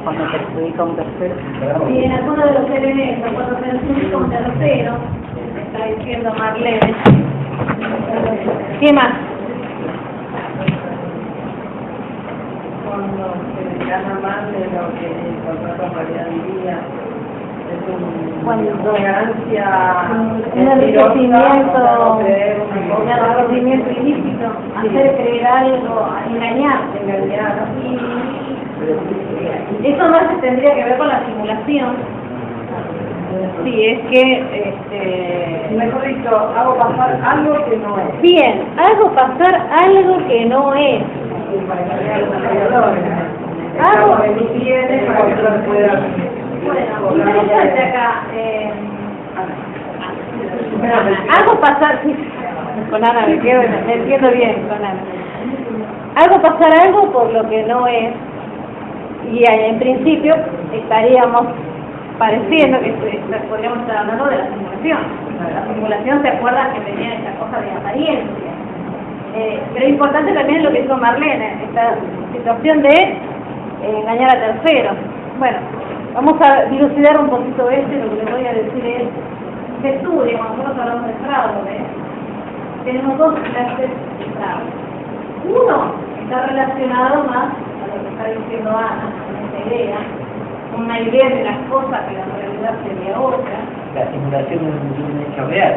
cuando perjudica a un tercero. Y en alguno de los elementos, cuando perjudica a un tercero, está diciendo Marlene. ¿Qué más? Cuando se gana más de lo que el contrato diría, es una ganancia, Un enriquecimiento ilícito, hacer creer algo, engañar. Y eso más se tendría que ver con la simulación. Sí, es que, mejor dicho, hago pasar algo que no es. bien, hago pasar algo que no es. Algo que ni tiene para que lo pueda. Bueno, interesante acá. Hago pasar, sí, con Ana me entiendo bien con Ana. Hago pasar algo por lo que no es, y en principio estaríamos pareciendo que podríamos estar hablando de la simulación. La simulación, ¿se acuerdan que tenía esa cosa de apariencia? Pero es importante también lo que hizo Marlene, esta situación de engañar a terceros. Bueno, vamos a dilucidar un poquito esto, y lo que les voy a decir es que estudien, cuando nosotros hablamos de fraude, tenemos dos clases de fraude. Uno está relacionado más a lo que está diciendo Ana, con esta idea, una idea de las cosas que la realidad sería otra. La simulación es un hecho real.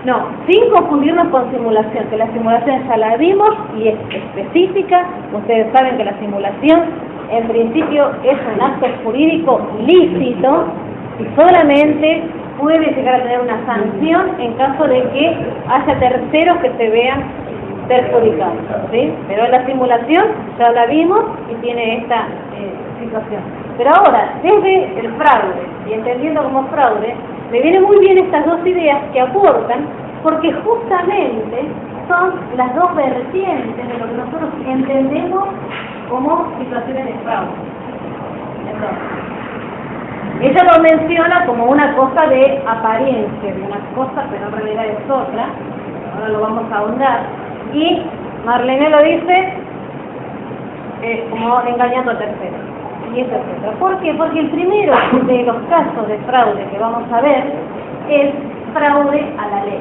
No, sin confundirnos con simulación, que la simulación ya la vimos y es específica. Ustedes saben que la simulación en principio es un acto jurídico lícito y solamente puede llegar a tener una sanción en caso de que haya terceros que se vean perjudicados, ¿sí? Pero la simulación ya la vimos y tiene esta situación. Pero ahora, desde el fraude y entendiendo como fraude, me vienen muy bien estas dos ideas que aportan, porque justamente son las dos vertientes de lo que nosotros entendemos como situaciones de fraude. Entonces, ella lo menciona como una cosa de apariencia, de una cosa, pero en realidad es otra. Ahora lo vamos a ahondar. Y Marlene lo dice como engañando a terceros. Y eso es otra. ¿Por qué? Porque el primero de los casos de fraude que vamos a ver es fraude a la ley.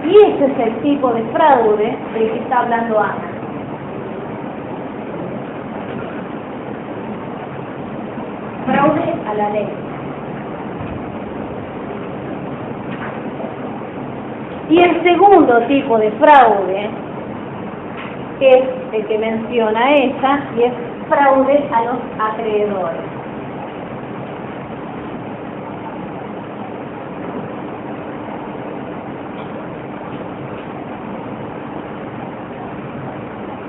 Y ese es el tipo de fraude del que está hablando Ana. Fraude a la ley. Y el segundo tipo de fraude es el que menciona ella, y es fraude a los acreedores.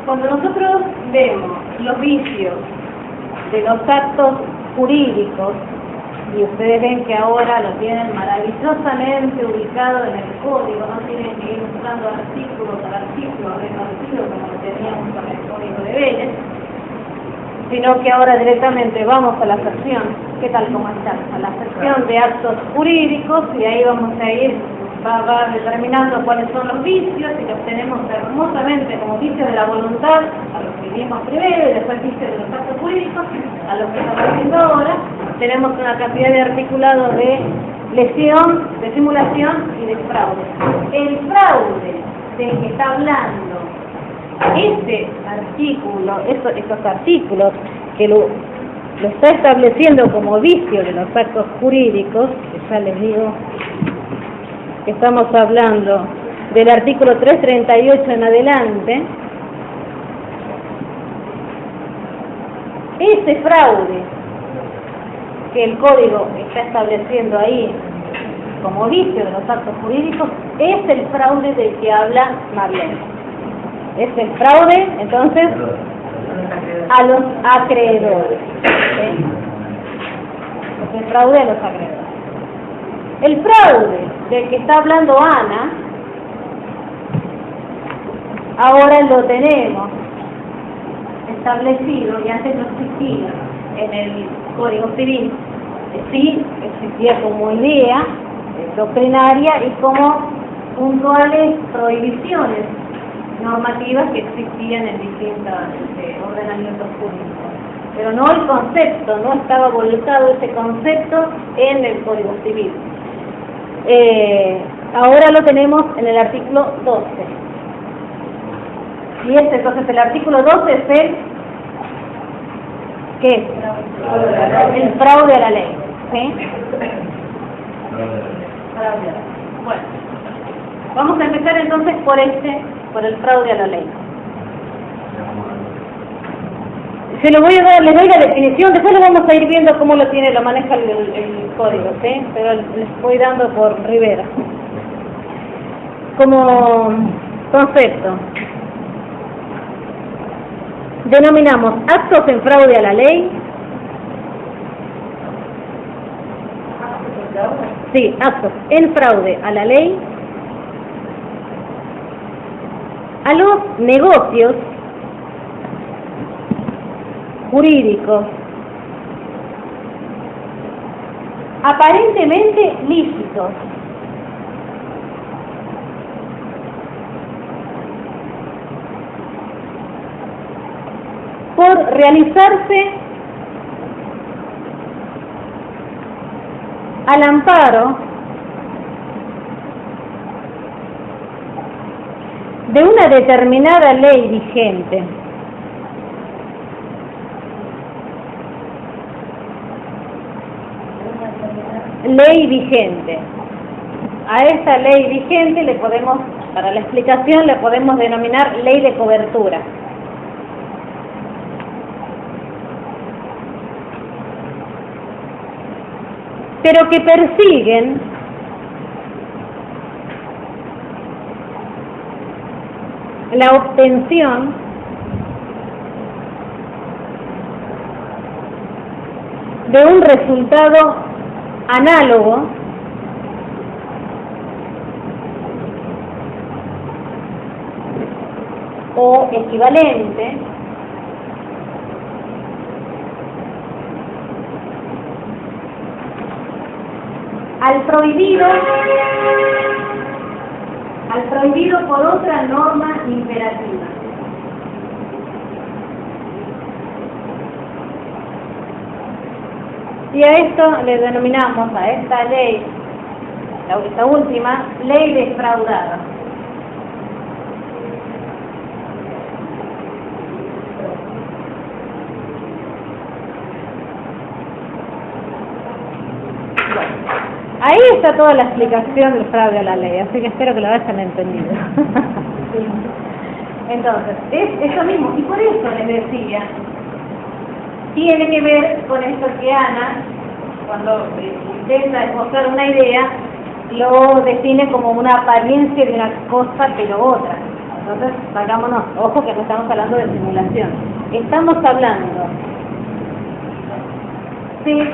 Cuando nosotros vemos los vicios de los actos jurídicos, y ustedes ven que ahora lo tienen maravillosamente ubicado en el código, no tienen que ir buscando artículo por artículo, reconocido como lo teníamos con el código de Vélez, sino que ahora directamente vamos a la sección, ¿qué tal cómo está? A la sección de actos jurídicos, y ahí vamos a ir, va determinando cuáles son los vicios, y los tenemos hermosamente como vicios de la voluntad, a los que vimos primero, y después vicios de los actos jurídicos, a los que estamos viendo ahora. Tenemos una cantidad de articulados de lesión, de simulación y de fraude. El fraude del que está hablando este artículo, estos artículos que lo está estableciendo como vicio de los actos jurídicos, que ya les digo que estamos hablando del artículo 338 en adelante. Ese fraude que el código está estableciendo ahí como vicio de los actos jurídicos es el fraude del que habla Marlene. Es el fraude, entonces, a los acreedores. ¿Sí? Es el fraude a los acreedores. El fraude del que está hablando Ana, ahora lo tenemos establecido, y antes no existía en el Código Civil. Sí existía como idea doctrinaria y como puntuales prohibiciones normativas que existían en distintos ordenamientos jurídicos. pero no el concepto, no estaba volcado ese concepto en el Código Civil. Ahora lo tenemos en el artículo 12. Y entonces el artículo 12 es el ¿qué es? El fraude a la ley. ¿Sí? Bueno, vamos a empezar entonces por el fraude a la ley. Se lo voy a dar, les doy la definición, después lo vamos a ir viendo cómo lo maneja el código, ¿sí? Pero les voy dando por Rivera. Como concepto, denominamos actos en fraude a la ley. Sí, actos en fraude a la ley, a los negocios jurídicos aparentemente lícitos por realizarse al amparo de una determinada ley vigente. Ley vigente. A esta ley vigente le podemos, para la explicación, le podemos denominar ley de cobertura. Pero que persiguen la obtención de un resultado análogo o equivalente al prohibido por otra norma imperativa. Y a esto le denominamos, a esta ley, esta última, ley defraudada. Ahí está toda la explicación del fraude a la ley, así que espero que lo hayan entendido. Entonces, es eso mismo, y por eso les decía, tiene que ver con esto que Ana, cuando intenta esbozar una idea, lo define como una apariencia de una cosa pero otra. Entonces, sacámonos, ojo que no estamos hablando de simulación, estamos hablando de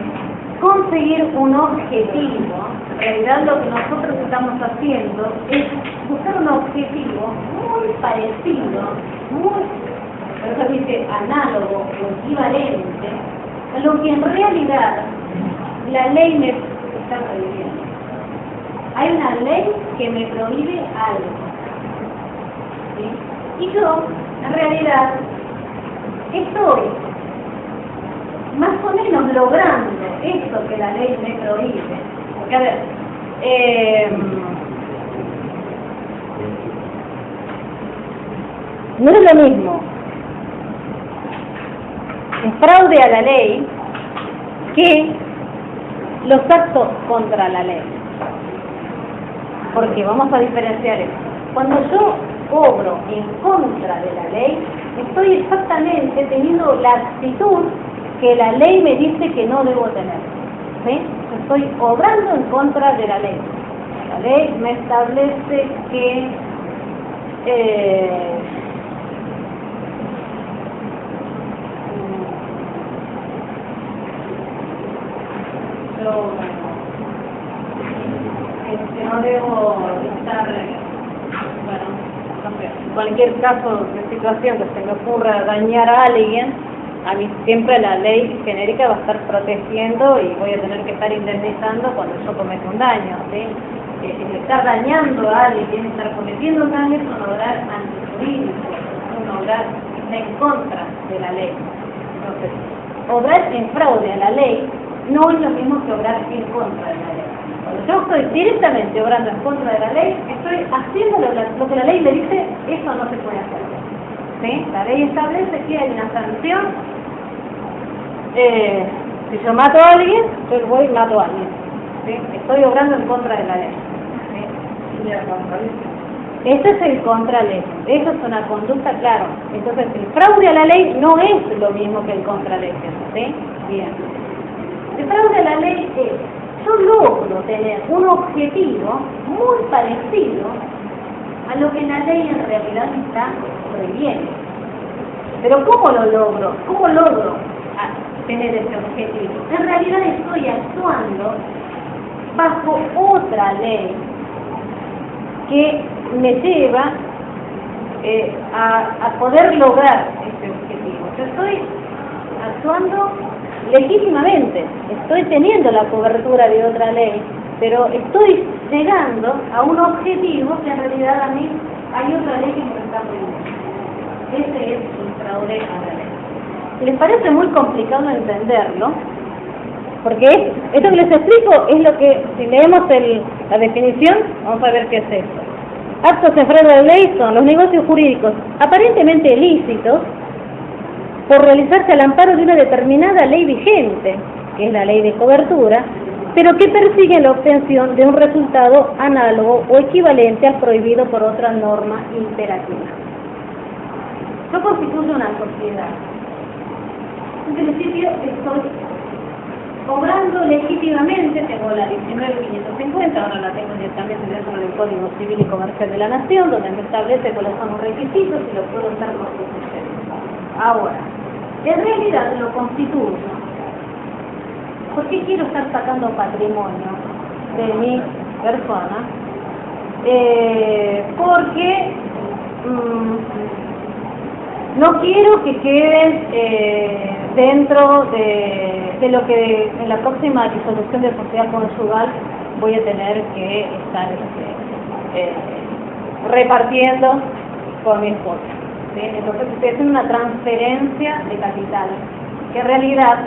conseguir un objetivo. En realidad lo que nosotros estamos haciendo es buscar un objetivo muy parecido, por eso dice análogo o equivalente, a lo que en realidad la ley me está prohibiendo. Hay una ley que me prohíbe algo, ¿sí? Y yo, en realidad, estoy más o menos logrando esto que la ley me prohíbe. Porque, a ver, no es lo mismo el fraude a la ley que los actos contra la ley. Porque vamos a diferenciar eso. Cuando yo obro en contra de la ley, estoy exactamente teniendo la actitud que la ley me dice que no debo tener. ¿Sí? Estoy obrando en contra de la ley. La ley me establece que no debo estar, bueno, no sé, en cualquier caso de situación que se me ocurra dañar a alguien, a mí siempre la ley genérica va a estar protegiendo y voy a tener que estar indemnizando cuando yo cometa un daño, ¿sí? Estar dañando a alguien, estar cometiendo un daño es un obrar antijurídico, un obrar que está en contra de la ley. Entonces, obrar en fraude a la ley no es lo mismo que obrar en contra de la ley. Cuando yo estoy directamente obrando en contra de la ley, estoy haciendo lo que la ley me dice, eso no se puede hacer. ¿Sí? La ley establece que hay una sanción. Si yo mato a alguien, yo voy y mato a alguien. ¿Sí? Estoy obrando en contra de la ley. ¿Sí? Este es el contraley. Eso es una conducta, claro. Entonces, el fraude a la ley no es lo mismo que el contraley. ¿Sí? Bien. El fraude a la ley es, yo logro tener un objetivo muy parecido a lo que la ley en realidad está prohibiendo. Pero ¿cómo lo logro? ¿Cómo logro tener ese objetivo? En realidad estoy actuando bajo otra ley que me lleva a poder lograr ese objetivo. Yo estoy actuando legítimamente, estoy teniendo la cobertura de otra ley, pero estoy llegando a un objetivo que en realidad a mí hay otra ley que me está prohibiendo. Ese es el fraude a la ley. ¿Les parece muy complicado entenderlo? Porque esto que les explico es lo que, si leemos la definición, vamos a ver qué es esto. Actos en fraude a la ley son los negocios jurídicos aparentemente ilícitos por realizarse al amparo de una determinada ley vigente, que es la ley de cobertura, pero que persiguen la obtención de un resultado análogo o equivalente al prohibido por otra norma imperativa. Yo constituyo una sociedad. En principio estoy obrando legítimamente, tengo la 19.550, ahora la tengo directamente dentro del Código Civil y Comercial de la Nación, donde me establece cuáles son los requisitos y lo puedo estar constituyendo. Ahora, en realidad lo constituyo. ¿Por qué quiero estar sacando patrimonio de mi persona? Porque no quiero que queden dentro de lo que en la próxima disolución de sociedad conyugal voy a tener que estar repartiendo con mi esposa. ¿Sí? Entonces estoy haciendo una transferencia de capital, que en realidad,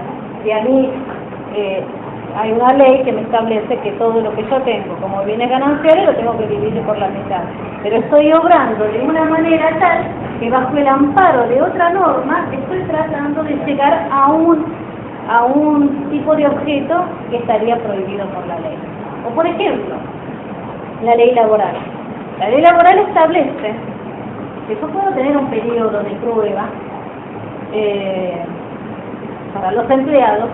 si a mí hay una ley que me establece que todo lo que yo tengo como bienes gananciales lo tengo que dividir por la mitad, pero estoy obrando de una manera tal que bajo el amparo de otra norma estoy tratando de llegar a un tipo de objeto que estaría prohibido por la ley. O por ejemplo, la ley laboral. La ley laboral establece que yo puedo tener un periodo de prueba para los empleados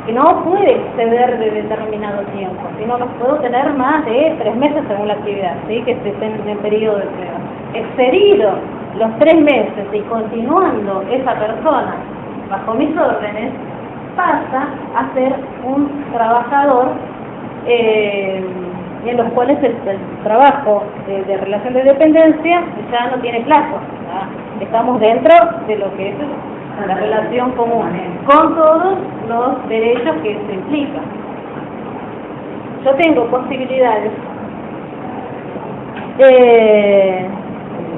que no puede exceder de determinado tiempo, sino que puedo tener más de 3 meses según la actividad, ¿sí? Que esté en el periodo de prueba. Excedido los 3 meses y continuando esa persona bajo mis órdenes, pasa a ser un trabajador en los cuales el trabajo de relación de dependencia ya no tiene plazo. Estamos dentro de lo que es la relación común, con todos los derechos que se implican. Yo tengo posibilidades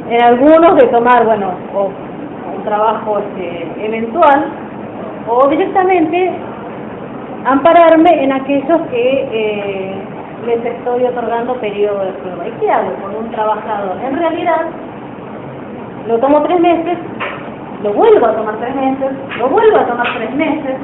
en algunos de tomar, bueno, o un trabajo eventual, o directamente ampararme en aquellos que les estoy otorgando periodo de prueba. ¿Y qué hago con un trabajador? En realidad, lo tomo 3 meses, lo vuelvo a tomar 3 meses, lo vuelvo a tomar 3 meses,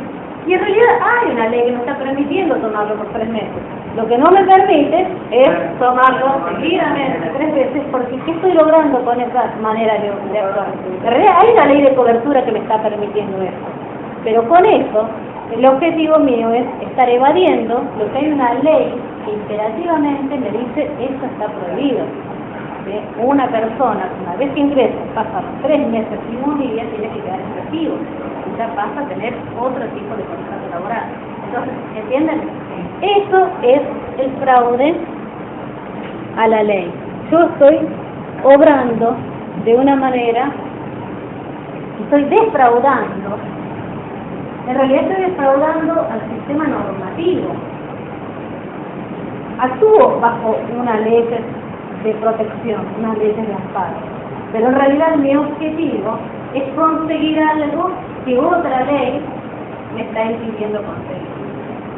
y en realidad hay una ley que me está permitiendo tomarlo por 3 meses. Lo que no me permite es tomarlo seguidamente 3 veces, porque ¿qué estoy logrando con esa manera de actuar? En realidad hay una ley de cobertura que me está permitiendo eso, pero con eso el objetivo mío es estar evadiendo lo que hay una ley que imperativamente me dice esto está prohibido. ¿Sí? Una persona, una vez que ingresa, pasa 3 meses y 1 día, tiene que quedar en recibo. Y ya pasa a tener otro tipo de contrato laboral. Entonces, ¿entienden? Eso es el fraude a la ley. Yo estoy obrando de una manera, estoy defraudando. En realidad estoy defraudando al sistema normativo. Actúo bajo una ley de protección, una ley de amparo. Pero en realidad mi objetivo es conseguir algo que otra ley me está impidiendo conseguir.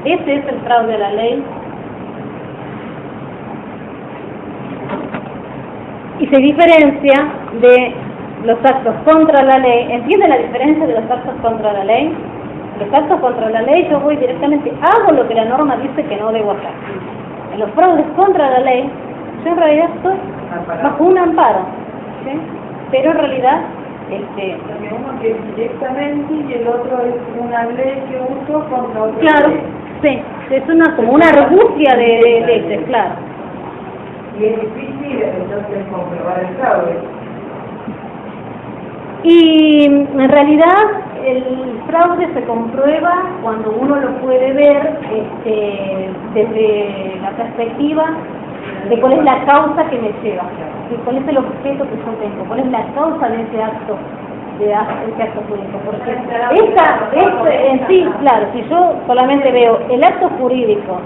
Ese es el fraude a la ley. Y se diferencia de los actos contra la ley. ¿Entiende la diferencia de los actos contra la ley? Los actos contra la ley, yo voy directamente, hago lo que la norma dice que no debo hacer. En los fraudes contra la ley, yo en realidad estoy bajo un amparo, ¿sí? Pero en realidad, Porque uno que es directamente y el otro es una ley que uso contra otro. claro, sí, es como una argucia de leyes, claro. Y es difícil entonces comprobar el fraude. Y en realidad el fraude se comprueba cuando uno lo puede ver desde la perspectiva de cuál es la causa que me lleva, de cuál es el objeto que yo tengo, cuál es la causa de ese acto jurídico. Porque en sí, claro, si yo solamente veo el acto jurídico,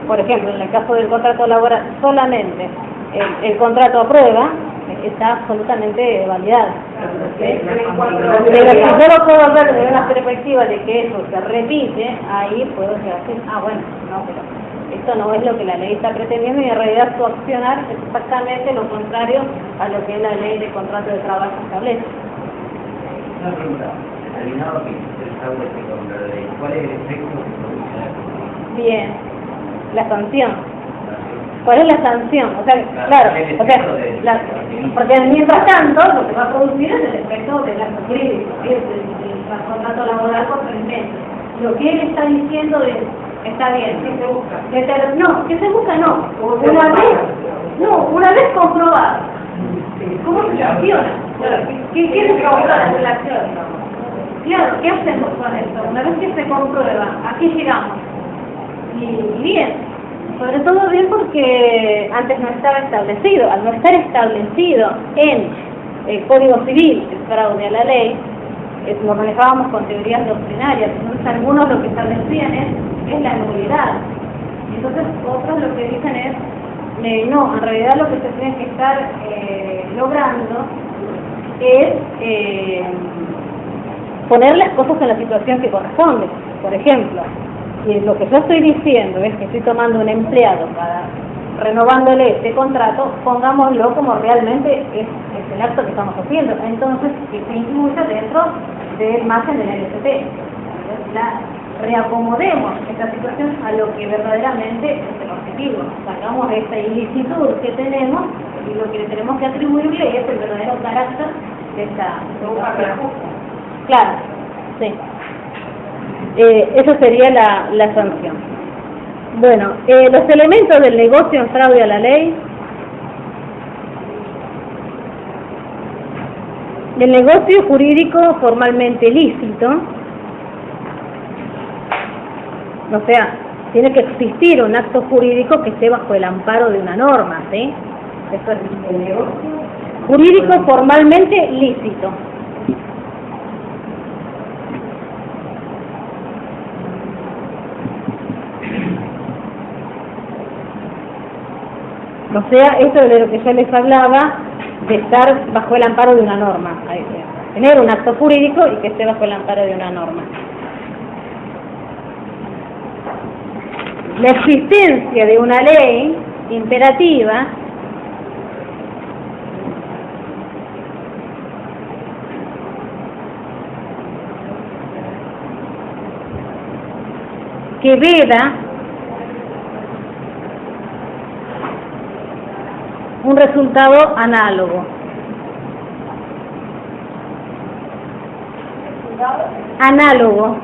por ejemplo, en el caso del contrato laboral, solamente el contrato aprueba, está absolutamente validado. Pero si yo lo puedo ver desde una perspectiva de que eso se repite, ahí puedo llegar a decir, bueno, no, pero esto no es lo que la ley está pretendiendo y en realidad su accionar es exactamente lo contrario a lo que la ley de contrato de trabajo establece. Una pregunta, determinado que el fraude se contra la ley, ¿cuál es el efecto que produce? Bien, la sanción. ¿Cuál es la sanción? O sea, claro, porque mientras tanto lo que va a producir es el efecto del acto jurídico, el contrato laboral por 3 meses. Lo que él está diciendo es, está bien, ¿qué se busca? No, ¿qué se busca? No. Una vez comprobado. ¿Cómo se sanciona? ¿Qué es la relación? Claro, ¿qué hacemos con esto? Una vez que se comprueba, aquí llegamos. Y bien. Sobre todo bien porque antes no estaba establecido. Al no estar establecido en el Código Civil el fraude a la ley, nos manejábamos con teorías doctrinarias. Entonces algunos lo que establecían es la nulidad. Entonces otros lo que dicen es, no, en realidad lo que se tiene que estar logrando es poner las cosas en la situación que corresponde. Por ejemplo, y lo que yo estoy diciendo es que estoy tomando un empleado renovándole este contrato, pongámoslo como realmente es el acto que estamos haciendo. Entonces, que se incluya dentro del margen del LST. Reacomodemos esta situación a lo que verdaderamente es el objetivo. Sacamos esta ilicitud que tenemos y lo que le tenemos que atribuirle es el verdadero carácter de esta Claro, sí. Eso sería la sanción. Bueno, los elementos del negocio en fraude a la ley. El negocio jurídico formalmente lícito, o sea, tiene que existir un acto jurídico que esté bajo el amparo de una norma, ¿sí? Eso es el negocio jurídico formalmente lícito. O sea, esto es de lo que yo les hablaba, de estar bajo el amparo de una norma. Tener un acto jurídico y que esté bajo el amparo de una norma. La existencia de una ley imperativa que veda un resultado análogo. Análogo.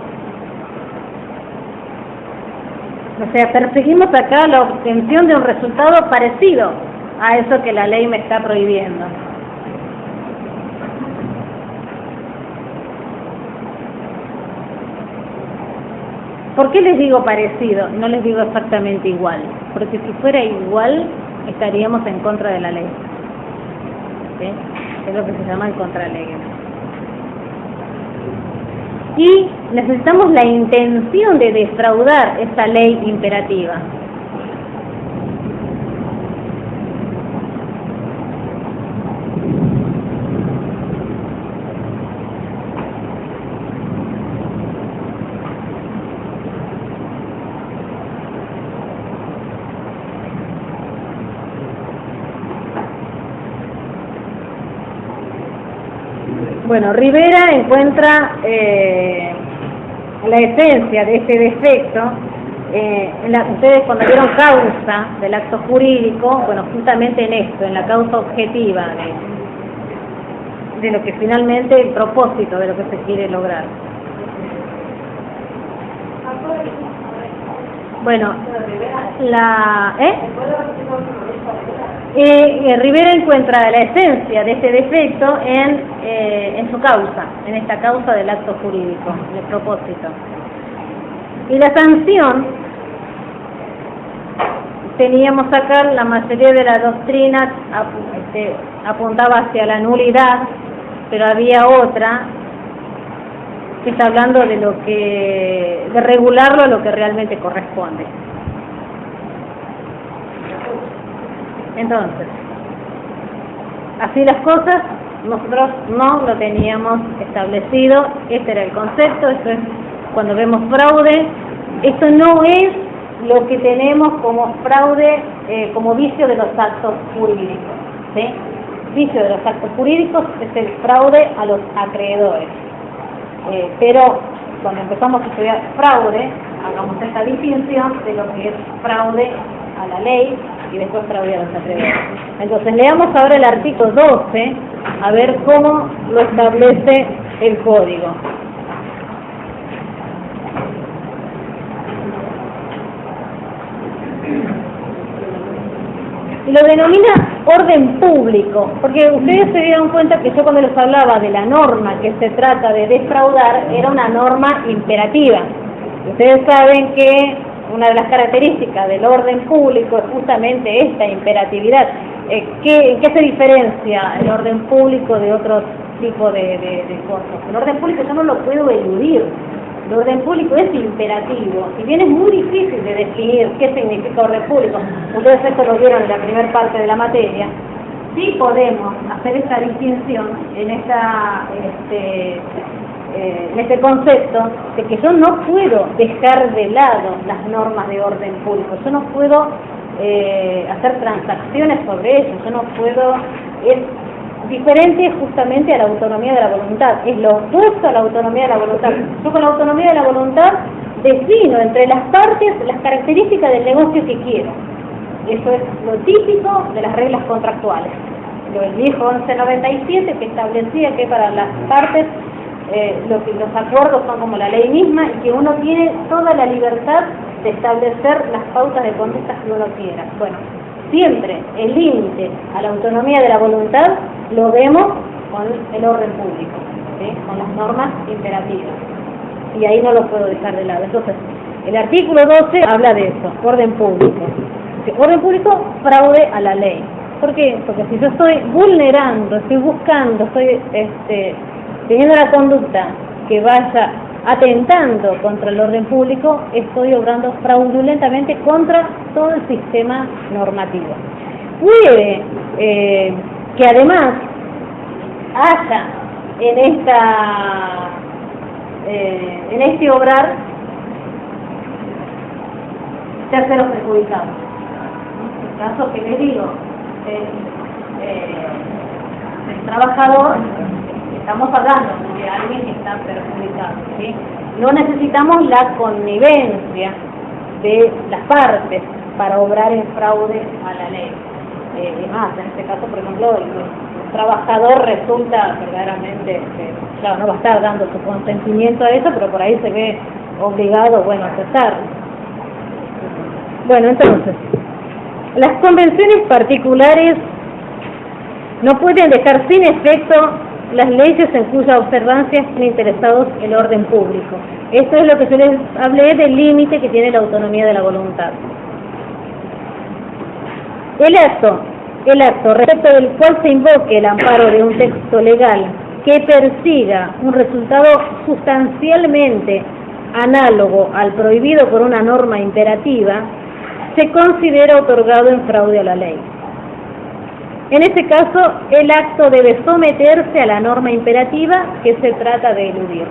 O sea, perseguimos acá la obtención de un resultado parecido a eso que la ley me está prohibiendo. ¿Por qué les digo parecido? No les digo exactamente igual. Porque si fuera igual, estaríamos en contra de la ley. ¿Sí? Es lo que se llama en contraley. Y necesitamos la intención de defraudar esta ley imperativa. Bueno, Rivera encuentra la esencia de este defecto. Ustedes cuando vieron causa del acto jurídico, bueno, justamente en esto, en la causa objetiva de lo que finalmente, el propósito de lo que se quiere lograr. Bueno, Rivera encuentra la esencia de este defecto en su causa, en esta causa del acto jurídico, en el propósito. Y la sanción, teníamos acá, la mayoría de la doctrina apuntaba hacia la nulidad, pero había otra que está hablando de regularlo a lo que realmente corresponde. Entonces, así las cosas, nosotros no lo teníamos establecido, este era el concepto, esto es cuando vemos fraude, esto no es lo que tenemos como fraude, como vicio de los actos jurídicos, ¿sí? Vicio de los actos jurídicos es el fraude a los acreedores. Pero cuando empezamos a estudiar fraude, hagamos esta distinción de lo que es fraude a la ley y después fraude a los acreedores. Entonces leamos ahora el artículo 12, a ver cómo lo establece el código. Y lo denomina orden público, porque ustedes se dieron cuenta que yo cuando les hablaba de la norma que se trata de defraudar, era una norma imperativa. Ustedes saben que una de las características del orden público es justamente esta imperatividad. ¿En qué se diferencia el orden público de otro tipo de cosas? El orden público yo no lo puedo eludir. El orden público es imperativo, si bien es muy difícil de definir qué significa orden público, ustedes esto lo vieron en la primera parte de la materia, sí podemos hacer esta distinción en este concepto de que yo no puedo dejar de lado las normas de orden público, yo no puedo hacer transacciones sobre ello, yo no puedo... Es diferente justamente a la autonomía de la voluntad, es lo opuesto a la autonomía de la voluntad. Yo con la autonomía de la voluntad defino entre las partes las características del negocio que quiero. Eso es lo típico de las reglas contractuales. El viejo 1197 que establecía que para las partes los acuerdos son como la ley misma y que uno tiene toda la libertad de establecer las pautas de conducta que uno quiera. Bueno, siempre el límite a la autonomía de la voluntad lo vemos con el orden público, ¿sí? Con las normas imperativas. Y ahí no lo puedo dejar de lado. Entonces, el artículo 12 habla de eso, orden público. Orden público, fraude a la ley. ¿Por qué? Porque si yo estoy vulnerando, estoy buscando, estoy teniendo una conducta que vaya atentando contra el orden público, estoy obrando fraudulentamente contra todo el sistema normativo. Puede que además haya en este obrar terceros perjudicados. En el caso que les digo, el trabajador, estamos hablando de alguien que está perjudicado, ¿sí? No necesitamos la connivencia de las partes para obrar en fraude a la ley. Es más, en este caso, por ejemplo, el trabajador resulta verdaderamente, claro, no va a estar dando su consentimiento a eso, pero por ahí se ve obligado, bueno, a aceptar. Bueno, entonces, las convenciones particulares no pueden dejar sin efecto las leyes en cuya observancia estén interesados el orden público. Esto es lo que yo les hablé del límite que tiene la autonomía de la voluntad. El acto respecto del cual se invoque el amparo de un texto legal que persiga un resultado sustancialmente análogo al prohibido por una norma imperativa, se considera otorgado en fraude a la ley. En este caso, el acto debe someterse a la norma imperativa que se trata de eludir.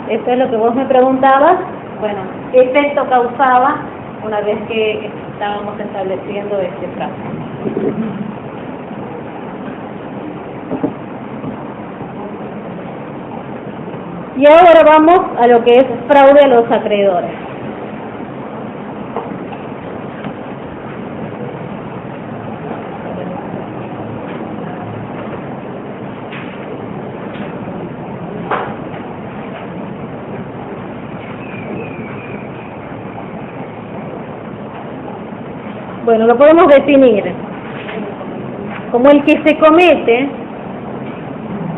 Esto es lo que vos me preguntabas. Bueno, ¿qué efecto causaba una vez que estábamos estableciendo este plazo? Y ahora vamos a lo que es fraude a los acreedores. Bueno, lo podemos definir como el que se comete,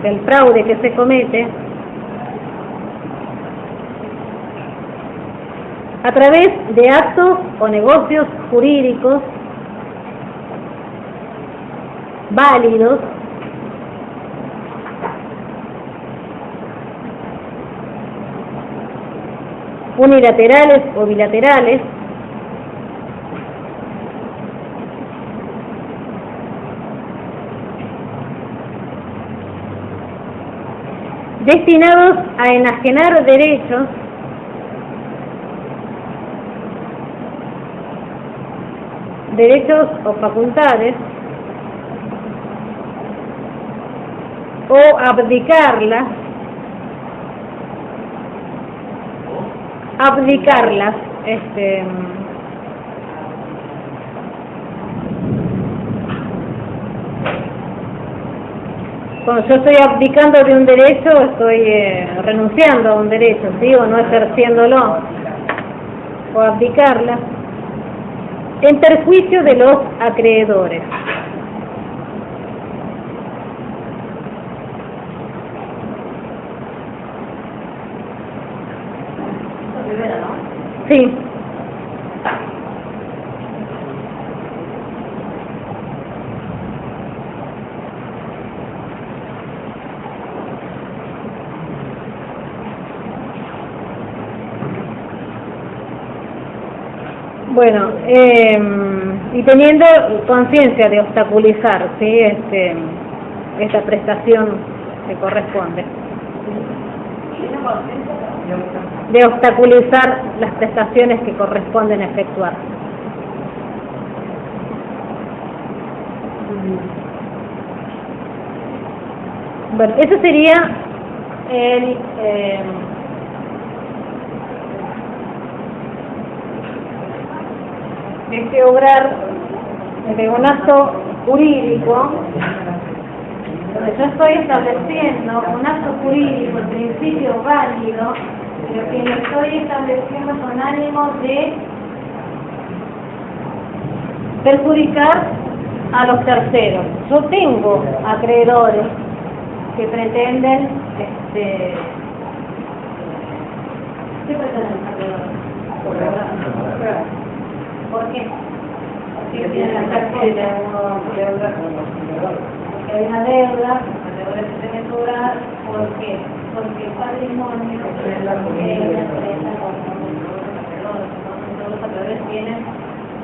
el fraude que se comete a través de actos o negocios jurídicos válidos unilaterales o bilaterales destinados a enajenar derechos o facultades o abdicarlas cuando yo estoy abdicando de un derecho, estoy renunciando a un derecho, ¿sí? O no ejerciéndolo, o abdicarla, en perjuicio de los acreedores. Sí. Bueno, y teniendo conciencia de obstaculizar, ¿sí? Esta prestación que corresponde. De obstaculizar las prestaciones que corresponden efectuar. Bueno, eso sería este obrar de un acto jurídico, donde yo estoy estableciendo un acto jurídico, el principio válido, pero que lo estoy estableciendo con ánimo de perjudicar a los terceros. Yo tengo acreedores que pretenden, ¿qué pretenden acreedores? ¿Por qué? Porque tienen la tarjeta, porque hay una deuda, los acreedores se tienen que cobrar, ¿por qué? Porque el patrimonio es la empresa con todos los acreedores tienen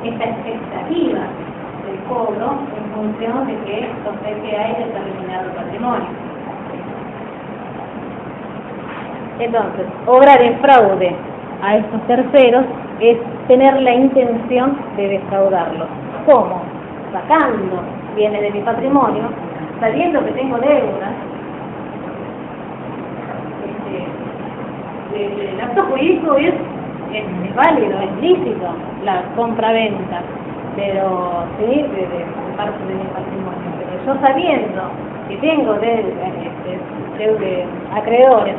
esta expectativa del cobro en función de que hay determinado patrimonio. Entonces, obrar en fraude a estos terceros es tener la intención de defraudarlos. ¿Cómo? Sacando bienes de mi patrimonio, sabiendo que tengo deudas. El acto jurídico es válido, es lícito, la compra-venta, pero sí, de parte de mi patrimonio. Pero yo sabiendo que tengo acreedores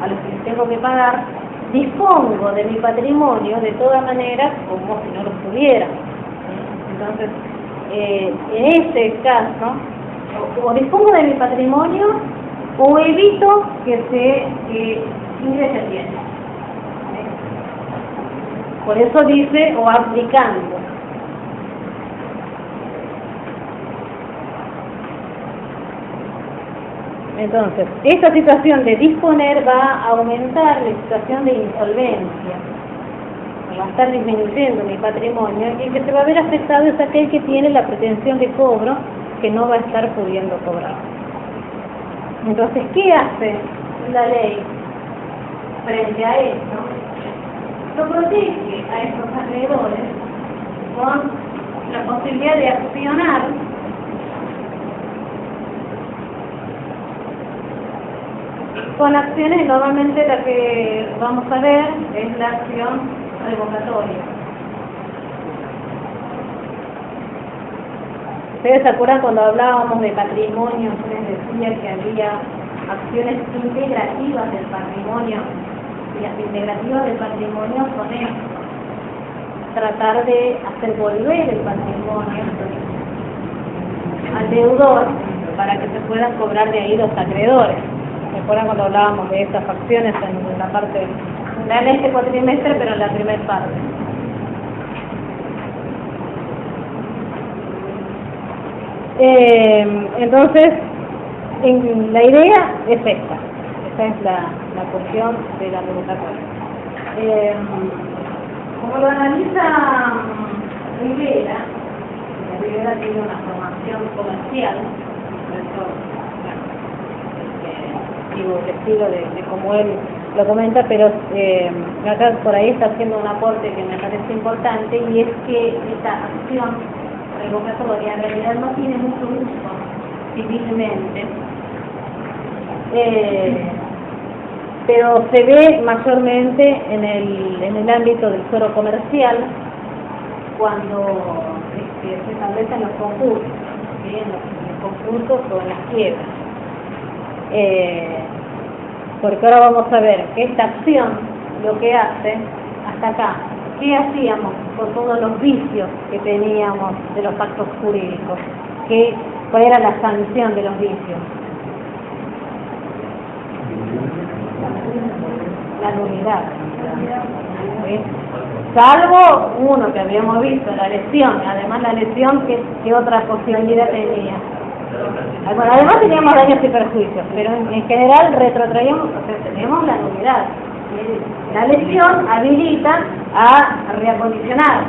a los que les tengo que pagar, dispongo de mi patrimonio de toda manera como si no lo tuviera. Entonces, en este caso, o dispongo de mi patrimonio o evito que se ingrese el bien. Por eso dice, o abdicando. Entonces, esta situación de disponer va a aumentar la situación de insolvencia, va a estar disminuyendo mi patrimonio, y el que se va a ver afectado es aquel que tiene la pretensión de cobro, que no va a estar pudiendo cobrar. Entonces, ¿qué hace la ley frente a esto? Lo protege a estos acreedores con la posibilidad de accionar con acciones, normalmente la que vamos a ver es la acción revocatoria. ¿Ustedes se acuerdan cuando hablábamos de patrimonio? Yo les decía que había acciones integrativas del patrimonio, y las integrativas del patrimonio son esto: tratar de hacer volver el patrimonio al deudor para que se puedan cobrar de ahí los acreedores. ¿Se acuerdan cuando hablábamos de estas acciones en la parte, no en este cuatrimestre, pero en la primera parte? Entonces, la idea es esta es la cuestión de la revocatoria. Como lo analiza Rivera tiene una formación comercial, digo testigo de cómo él lo comenta, pero acá por ahí está haciendo un aporte que me parece importante, y es que esta acción revocatoria en realidad no tiene mucho uso civilmente, pero se ve mayormente en el ámbito del fuero comercial, cuando se establecen los concursos, ¿sí? En los concursos o en las quiebras. Porque ahora vamos a ver que esta acción lo que hace, hasta acá, ¿qué hacíamos con todos los vicios que teníamos de los actos jurídicos? ¿Cuál era la sanción de los vicios? La nulidad. ¿Sí? Salvo uno que habíamos visto, la lesión. Además, la lesión, ¿qué otra posibilidad tenía? Bueno, además teníamos daños y perjuicios, pero en general retrotraíamos, o sea, tenemos la nulidad. La lesión habilita a reacondicionar.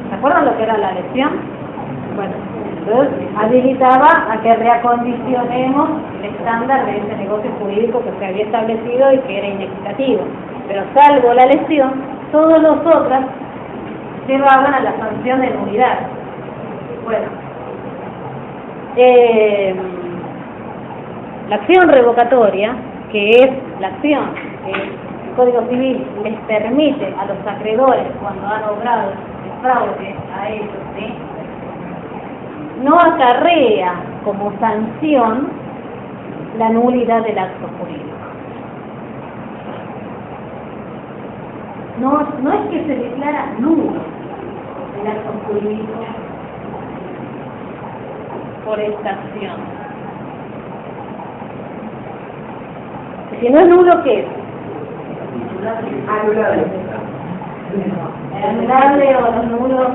¿Se acuerdan lo que era la lesión? Bueno, entonces habilitaba a que reacondicionemos el estándar de ese negocio jurídico que se había establecido y que era inequitativo. Pero salvo la lesión, todos los otros llevaban a la sanción de nulidad. Bueno, la acción revocatoria, que es la acción que el Código Civil les permite a los acreedores cuando han obrado el fraude a ellos, ¿sí?, no acarrea como sanción la nulidad del acto jurídico. No es que se declara nulo el acto jurídico por esta acción. Si no es nulo, ¿qué es? Anulable. Anulable o los nulos,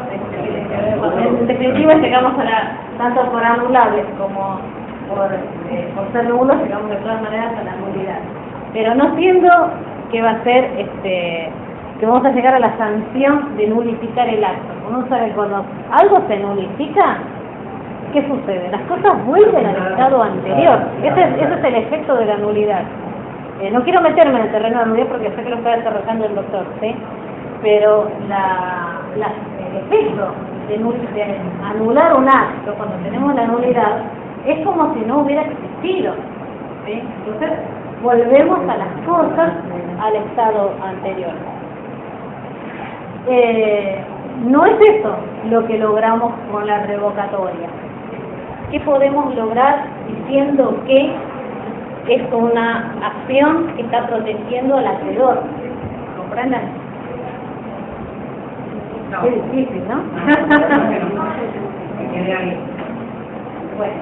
en definitiva llegamos tanto por anulables como por ser nulos, llegamos de todas maneras a la nulidad. Pero no siendo que va a ser que vamos a llegar a la sanción de nulificar el acto. Uno sabe cuando algo se nulifica, ¿qué sucede? Las cosas vuelven al estado anterior. Ese es el efecto de la nulidad. No quiero meterme en el terreno de la nulidad porque sé que lo está desarrollando el doctor, ¿sí? Pero el efecto de anular un acto cuando tenemos la nulidad es como si no hubiera existido, ¿sí? Entonces volvemos a las cosas al estado anterior. No es eso lo que logramos con la revocatoria. ¿Qué podemos lograr diciendo que es una acción que está protegiendo al acreedor? ¿Comprenden? No. Qué difícil, ¿no? Bueno.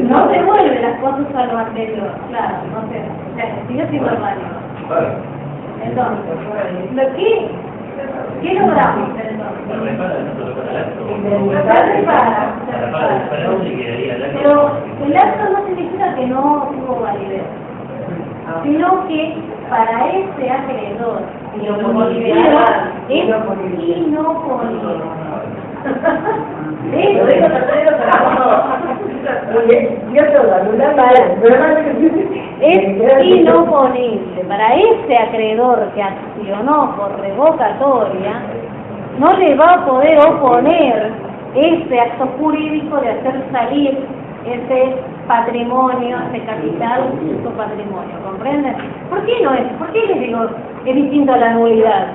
No devuelve las cosas a lo anterior, claro, no sé, o sea, sigue siendo válido. Entonces, ¿qué logramos entonces? Pero el acto no significa que no tuvo validez, sino que para ese acreedor es inoponible. Es inoponible. Para ese acreedor que accionó por revocatoria, no le va a poder oponer ese acto jurídico de hacer salir ese patrimonio, ese capital, su patrimonio, ¿comprenden? ¿Por qué no es? ¿Por qué les digo es distinto a la nulidad?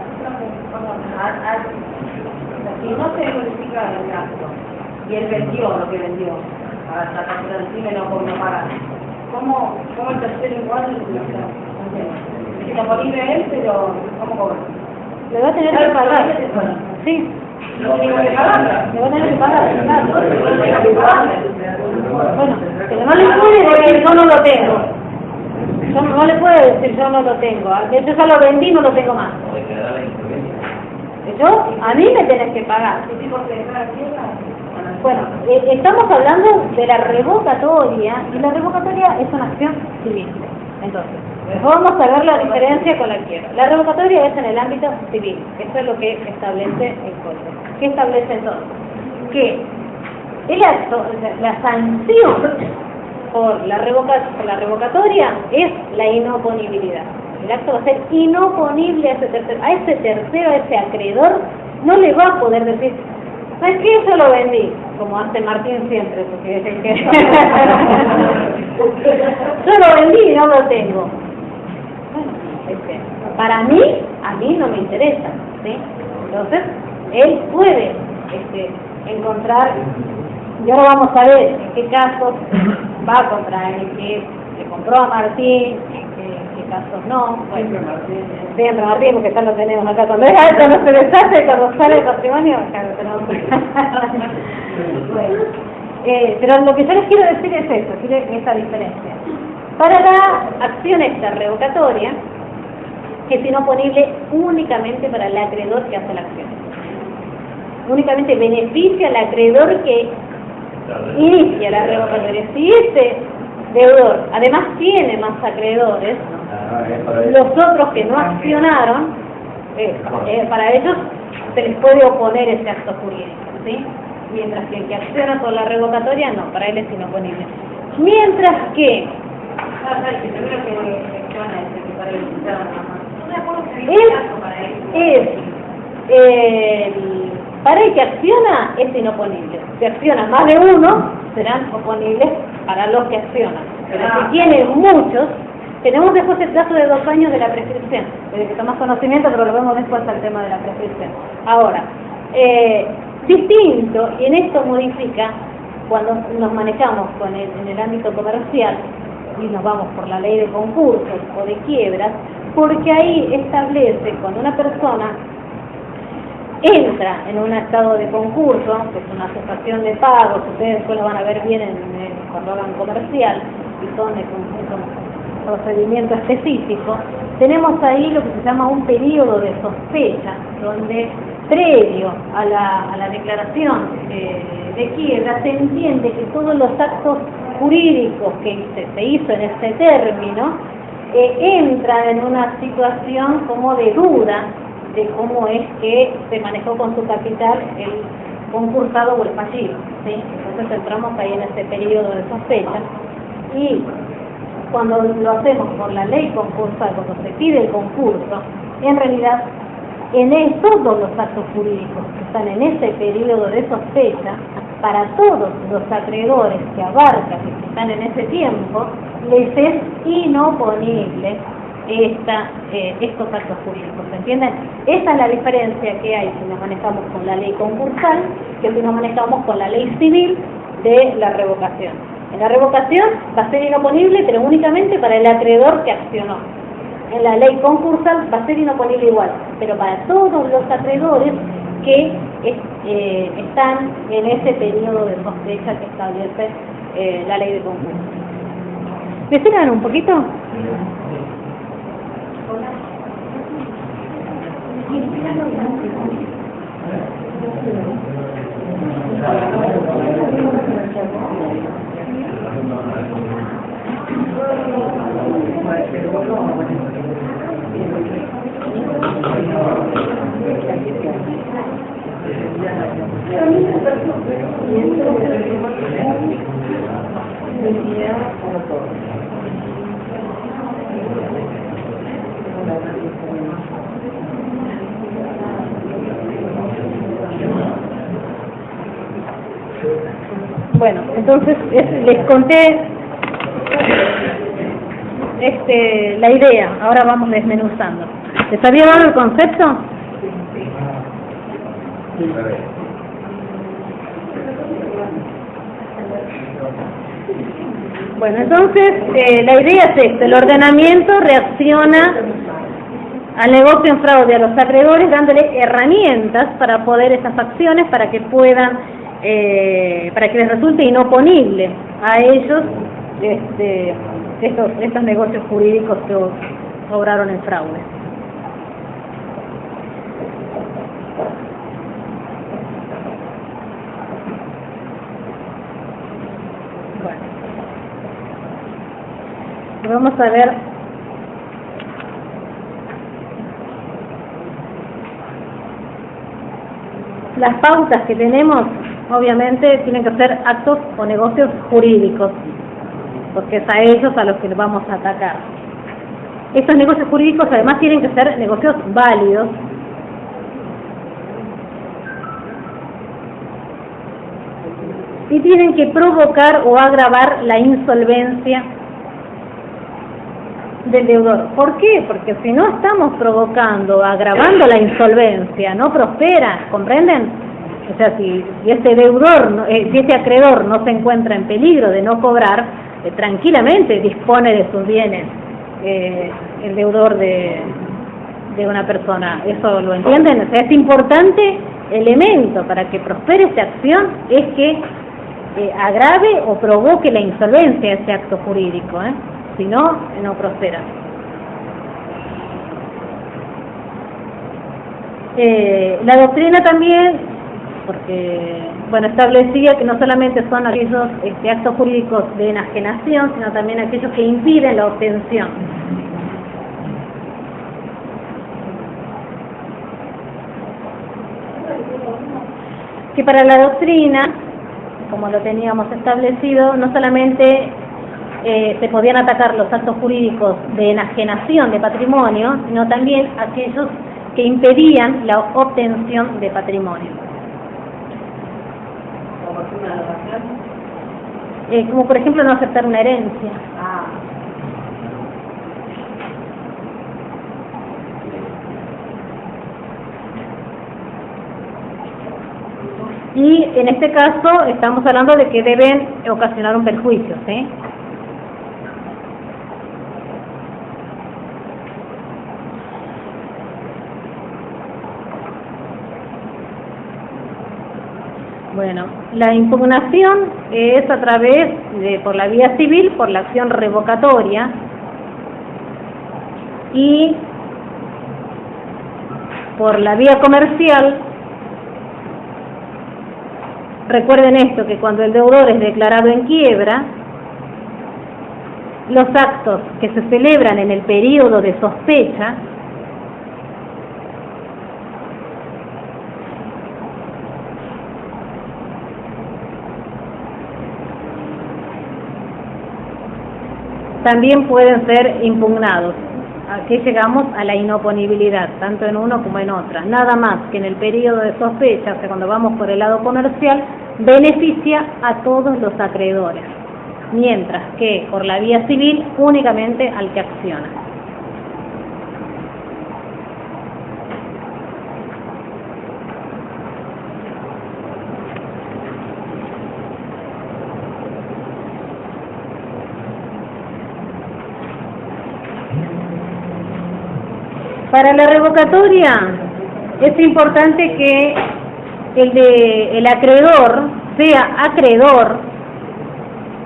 Si no se modifica el gasto y él vendió lo que vendió para sacar por encima y no pagar, ¿cómo el tercero igual está disponible él, pero ¿cómo cobra? Le va a tener que pagar. Sí. No tengo que pagarla. Le va a tener que pagar, claro. Bueno, pero no le puede decir yo no lo tengo. Yo no le puedo decir yo no lo tengo. Yo ya lo vendí, no lo tengo más. O declarar la insolvencia. A mí me tenés que pagar. Bueno, estamos hablando de la revocatoria, y la revocatoria es una acción civil. Entonces, vamos a ver la diferencia con la quiebra. La revocatoria es en el ámbito civil, eso es lo que establece el código. ¿Qué establece entonces? Que el acto, la sanción por la revocatoria es la inoponibilidad. El acto va a ser inoponible a ese tercero, a ese acreedor, no le va a poder decir, ¿sabes qué? Yo lo vendí, como hace Martín siempre, porque dicen que yo lo vendí y no lo tengo. Bueno, para mí, a mí no me interesa, ¿sí? Entonces, él puede encontrar, y ahora vamos a ver en qué casos va a comprar, en el que le compró a Martín, en qué casos no. Bueno, siempre Martín, porque ya lo tenemos acá. Cuando se deshace, cuando sale el patrimonio, acá lo tenemos. Bueno, pero lo que yo les quiero decir es eso, esta diferencia. Para la acción esta revocatoria, es inoponible únicamente para el acreedor que hace la acción. Únicamente beneficia al acreedor que inicia la revocatoria. Si ese deudor además tiene más acreedores, los otros que no accionaron, para ellos se les puede oponer ese acto jurídico, ¿sí? Mientras que el que acciona por la revocatoria, no, para él es inoponible. Mientras que para el que acciona es inoponible. Si acciona más de uno, serán oponibles para los que accionan. Pero si tienen muchos, tenemos después el plazo de 2 años de la prescripción. Desde que tomas conocimiento, pero lo vemos después al tema de la prescripción. Ahora, distinto, y en esto modifica cuando nos manejamos en el ámbito comercial y nos vamos por la ley de concursos o de quiebras, porque ahí establece cuando una persona entra en un estado de concurso, que es una cesación de pagos, ustedes después lo van a ver bien cuando hagan comercial, y son un procedimiento específico, tenemos ahí lo que se llama un periodo de sospecha, donde previo a la declaración de quiebra se entiende que todos los actos jurídicos que se hizo en ese término entran en una situación como de duda de cómo es que se manejó con su capital el concursado o el fallido, ¿sí? Entonces entramos ahí en ese periodo de sospecha, y cuando lo hacemos por la ley concursal, cuando se pide el concurso, en realidad en todos los actos jurídicos que están en ese periodo de sospecha, para todos los acreedores que abarcan y que están en ese tiempo, les es inoponible estos actos jurídicos, ¿se entienden? Esa es la diferencia que hay si nos manejamos con la ley concursal que si nos manejamos con la ley civil de la revocación. En la revocación va a ser inoponible, pero únicamente para el acreedor que accionó. En la ley concursal va a ser inoponible igual, pero para todos los acreedores que están en ese periodo de sospecha que establece la ley de concurso. ¿Me esperan un poquito? Bueno, entonces les conté la idea, ahora vamos desmenuzando. ¿Les había dado el concepto? Bueno, entonces la idea es esta: el ordenamiento reacciona al negocio en fraude, a los acreedores, dándole herramientas para poder esas acciones, para que puedan, para que les resulte inoponible a ellos estos negocios jurídicos que obraron en fraude. Bueno, vamos a ver las pautas que tenemos. Obviamente tienen que ser actos o negocios jurídicos, porque es a ellos a los que vamos a atacar. Estos negocios jurídicos además tienen que ser negocios válidos, y tienen que provocar o agravar la insolvencia del deudor. ¿Por qué? Porque si no estamos provocando, agravando la insolvencia, no prospera, ¿comprenden? O sea, si este deudor, si este acreedor no se encuentra en peligro de no cobrar, tranquilamente dispone de sus bienes el deudor de una persona. ¿Eso lo entienden? O sea, es importante elemento para que prospere esta acción es que agrave o provoque la insolvencia de este acto jurídico, si no, no prospera. La doctrina también, porque bueno, establecía que no solamente son aquellos actos jurídicos de enajenación, sino también aquellos que impiden la obtención. Que para la doctrina, como lo teníamos establecido, no solamente se podían atacar los actos jurídicos de enajenación de patrimonio, sino también aquellos que impedían la obtención de patrimonio. Como por ejemplo no aceptar una herencia. Y en este caso estamos hablando de que deben ocasionar un perjuicio, ¿sí? Bueno, la impugnación es a través de, por la vía civil, por la acción revocatoria, y por la vía comercial. Recuerden esto, que cuando el deudor es declarado en quiebra, los actos que se celebran en el período de sospecha también pueden ser impugnados. Aquí llegamos a la inoponibilidad, tanto en uno como en otra. Nada más que en el periodo de sospecha, o sea, cuando vamos por el lado comercial, beneficia a todos los acreedores, mientras que por la vía civil únicamente al que acciona. Para la revocatoria es importante que el acreedor sea acreedor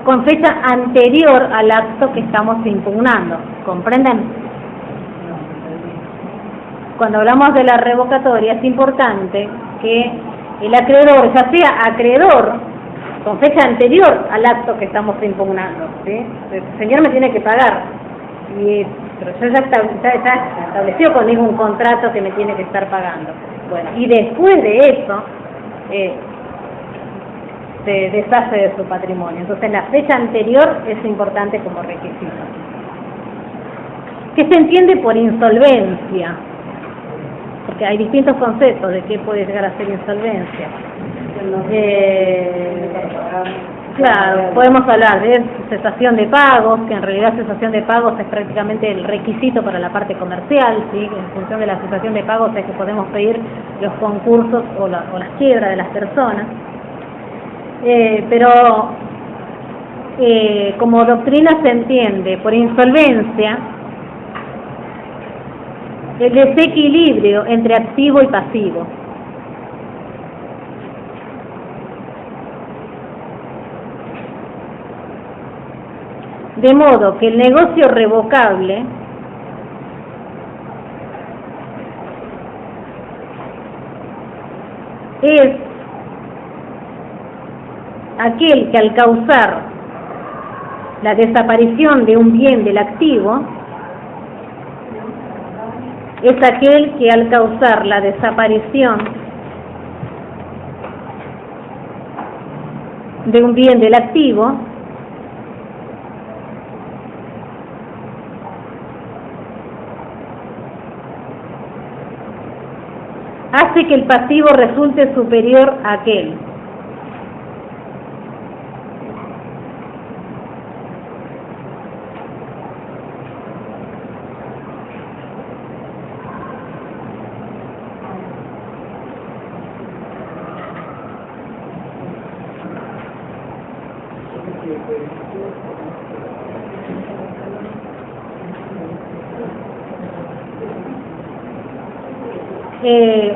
con fecha anterior al acto que estamos impugnando. ¿Comprenden? Cuando hablamos de la revocatoria es importante que el acreedor ya sea acreedor con fecha anterior al acto que estamos impugnando, ¿sí? El señor me tiene que pagar, pero yo ya estableció conmigo un contrato que me tiene que estar pagando. Bueno, y después de eso se deshace de su patrimonio. Entonces la fecha anterior es importante como requisito. ¿Qué se entiende por insolvencia? Porque hay distintos conceptos de qué puede llegar a ser insolvencia. Claro, podemos hablar de cesación de pagos, que en realidad cesación de pagos es prácticamente el requisito para la parte comercial, ¿sí? En función de la cesación de pagos es que podemos pedir los concursos o las quiebras de las personas. Pero como doctrina se entiende por insolvencia el desequilibrio entre activo y pasivo. De modo que el negocio revocable es aquel que al causar la desaparición de un bien del activo, es aquel que al causar la desaparición de un bien del activo, hace que el pasivo resulte superior a aquel.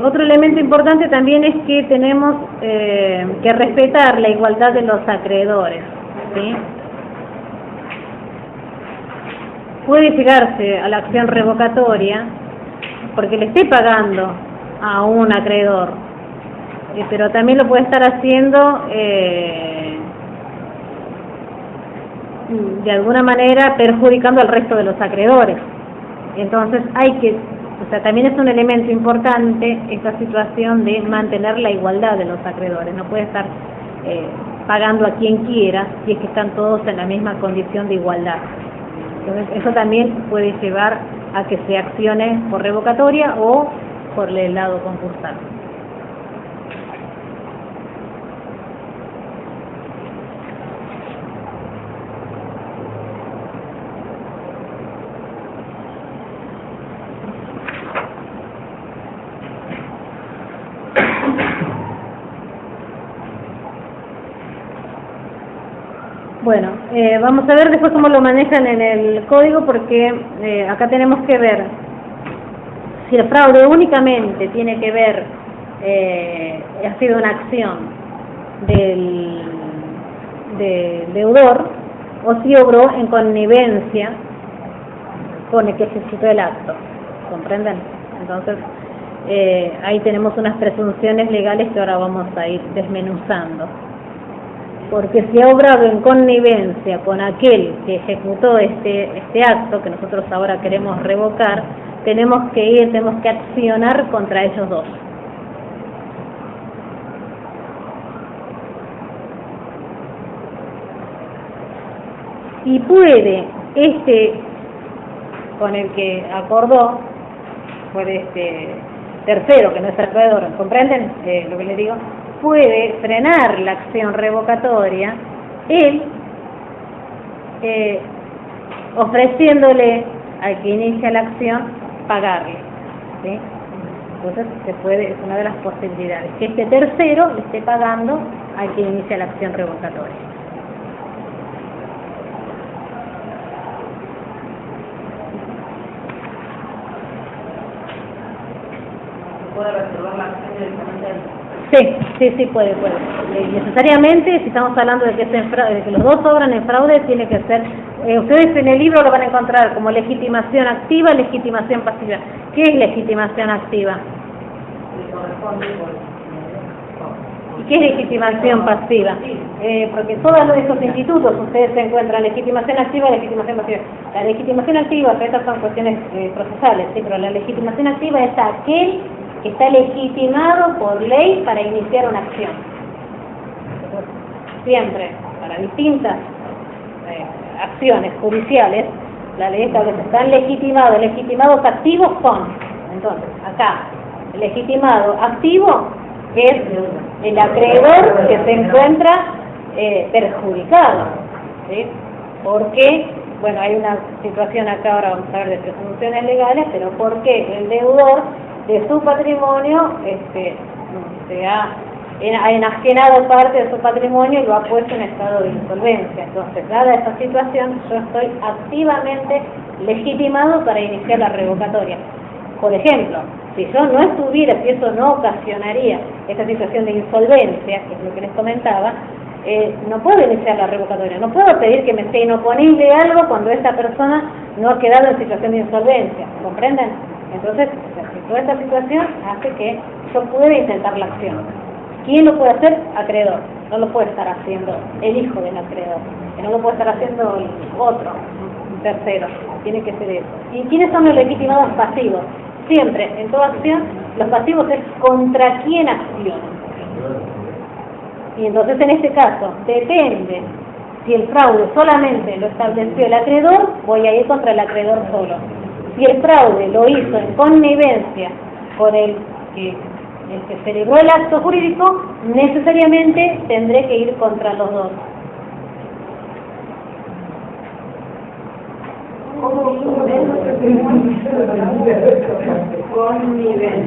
Otro elemento importante también es que tenemos que respetar la igualdad de los acreedores, ¿sí? Puede llegarse a la acción revocatoria porque le esté pagando a un acreedor, pero también lo puede estar haciendo de alguna manera perjudicando al resto de los acreedores. Entonces también es un elemento importante esta situación de mantener la igualdad de los acreedores. No puede estar pagando a quien quiera si es que están todos en la misma condición de igualdad. Entonces eso también puede llevar a que se accione por revocatoria o por el lado concursal. Bueno, vamos a ver después cómo lo manejan en el código, porque acá tenemos que ver si el fraude únicamente tiene que ver, ha sido una acción del deudor, o si obró en connivencia con el que ejecutó el acto. ¿Comprenden? Entonces, ahí tenemos unas presunciones legales que ahora vamos a ir desmenuzando. Porque si ha obrado en connivencia con aquel que ejecutó este acto, que nosotros ahora queremos revocar, tenemos que accionar contra ellos dos. Y puede con el que acordó, puede tercero, que no es el acreedor, ¿comprenden lo que les digo? Puede frenar la acción revocatoria él ofreciéndole al que inicia la acción pagarle, ¿sí? Entonces es una de las posibilidades, que este tercero le esté pagando al que inicia la acción revocatoria. ¿Puede reservar la acción directamente al... Sí, puede. Necesariamente, si estamos hablando de que los dos obran en fraude, tiene que ser, ustedes en el libro lo van a encontrar como legitimación activa, legitimación pasiva. ¿Qué es legitimación activa? ¿Y qué es legitimación pasiva? Porque todos esos institutos ustedes se encuentran legitimación activa y legitimación pasiva. La legitimación activa, estas son cuestiones procesales, sí, pero la legitimación activa es aquel que está legitimado por ley para iniciar una acción. Siempre, para distintas acciones judiciales, la ley establece, están legitimados activos son, entonces, acá, el legitimado activo es el acreedor que se encuentra perjudicado, ¿sí? Porque, bueno, hay una situación acá, ahora vamos a ver de presunciones legales, pero porque el deudor de su patrimonio se ha enajenado parte de su patrimonio y lo ha puesto en estado de insolvencia. Entonces, dada esa situación, yo estoy activamente legitimado para iniciar la revocatoria. Por ejemplo, si yo no estuviera, si eso no ocasionaría esta situación de insolvencia, que es lo que les comentaba, no puedo iniciar la revocatoria, no puedo pedir que me sea inoponible algo cuando esta persona no ha quedado en situación de insolvencia, ¿comprenden? Entonces, toda esta situación hace que yo pueda intentar la acción. ¿Quién lo puede hacer? Acreedor. No lo puede estar haciendo el hijo del acreedor, que no lo puede estar haciendo el otro, un tercero. Tiene que ser eso. ¿Y quiénes son los legitimados pasivos? Siempre, en toda acción, los pasivos es contra quién acciona. Y entonces en este caso, depende si el fraude solamente lo estableció el acreedor, voy a ir contra el acreedor solo. Si el fraude lo hizo en connivencia con el que celebró el acto jurídico, necesariamente tendré que ir contra los dos.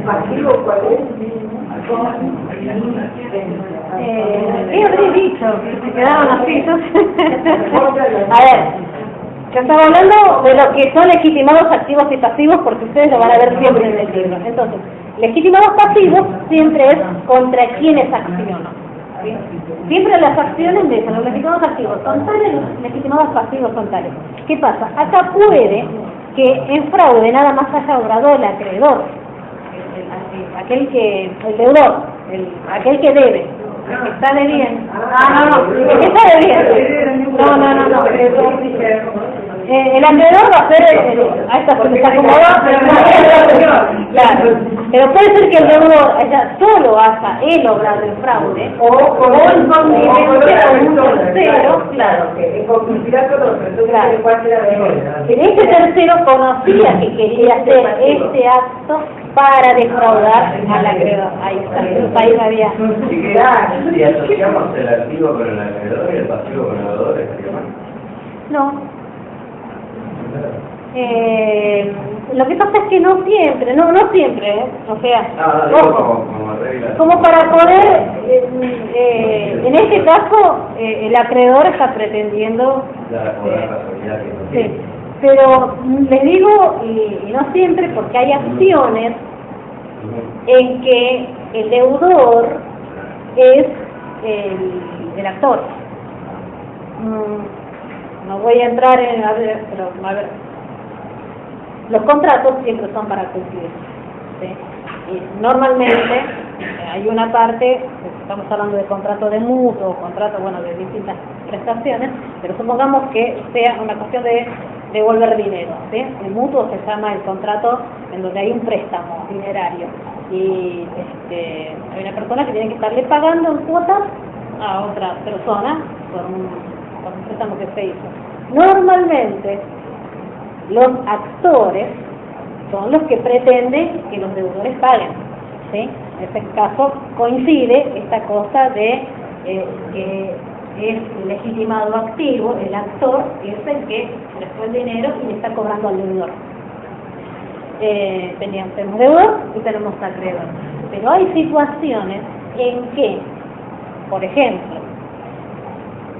¿Pasivo cuál es? ¿Qué habré dicho? Se quedaron así. A ver, yo estaba hablando de lo que son legitimados activos y pasivos, porque ustedes lo van a ver siempre en el libro. Entonces, legitimados pasivos siempre es contra quienes accionan. ¿Sí? Siempre las acciones de los legitimados activos son tales, los legitimados pasivos son tales. ¿Qué pasa? Acá puede que en fraude nada más haya obrado el acreedor, el deudor, aquel que debe, el que está debiendo. El que está debiendo. No. El acreedor va a ser a esta porque está acomodado. Claro. Pero puede ser que el deudor solo haga el obrado el fraude o en connivencia con un tercero. Claro. En complicidad con otro. Entonces, ¿cuál será mejor? Este tercero conocía que quería hacer este acto para defraudar al acreedor. Ahí está. Ahí había. Si asociamos el activo con el acreedor y el pasivo con el deudor, ¿estaría mal? No. Lo que pasa es que no siempre, no siempre, o sea, ojo, como para poder, en este caso, el acreedor está pretendiendo, sí, pero les digo, y no siempre, porque hay acciones en que el deudor es el actor. No voy a entrar en, pero a ver, los contratos siempre son para cumplir, ¿sí? Y normalmente hay una parte, estamos hablando de contrato de mutuo, contrato, bueno, de distintas prestaciones, pero supongamos que sea una cuestión de devolver dinero, ¿sí? El mutuo se llama el contrato en donde hay un préstamo dinerario y hay una persona que tiene que estarle pagando en cuotas a otra persona por un préstamo que se hizo. Normalmente los actores son los que pretenden que los deudores paguen, ¿sí? En este caso coincide esta cosa de que es legitimado activo, el actor es el que prestó el dinero y le está cobrando al deudor. Tenemos deudor y tenemos acreedor. Pero hay situaciones en que, por ejemplo,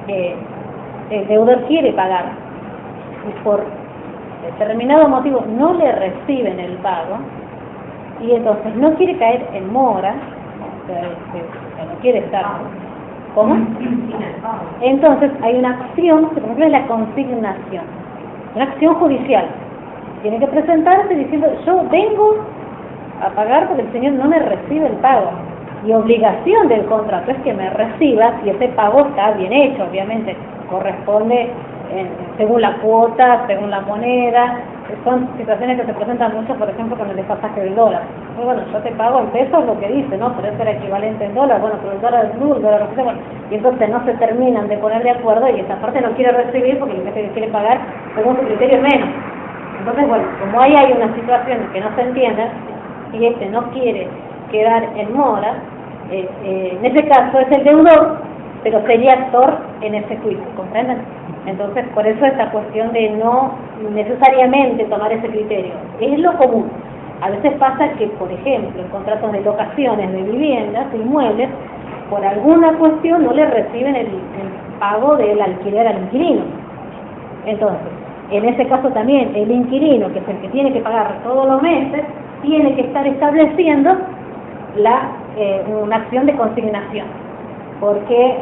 el deudor quiere pagar y por determinado motivo no le reciben el pago y entonces no quiere caer en mora, o sea, no quiere estar. ¿Cómo? Entonces hay una acción, que por ejemplo es la consignación, una acción judicial. Tiene que presentarse diciendo, yo vengo a pagar porque el señor no me recibe el pago. Y obligación del contrato es que me reciba si ese pago está bien hecho, obviamente. Corresponde según la cuota, según la moneda. Son situaciones que se presentan mucho, por ejemplo, con el desfasaje del dólar. Muy bueno, yo te pago en pesos lo que dice, ¿no? Pero eso era equivalente en dólar, bueno, pero el dólar es blue, el dólar no sé, bueno. Y entonces no se terminan de poner de acuerdo y esa parte no quiere recibir porque lo que quiere pagar según su criterio es menos. Entonces, bueno, como ahí hay una situación que no se entiende y no quiere quedar en mora, en ese caso es el deudor pero sería actor en ese juicio, ¿comprenden? Entonces, por eso esta cuestión de no necesariamente tomar ese criterio. Es lo común. A veces pasa que, por ejemplo, en contratos de locaciones de viviendas, de inmuebles, por alguna cuestión no le reciben el pago del alquiler al inquilino. Entonces, en ese caso también, el inquilino, que es el que tiene que pagar todos los meses, tiene que estar estableciendo una acción de consignación, porque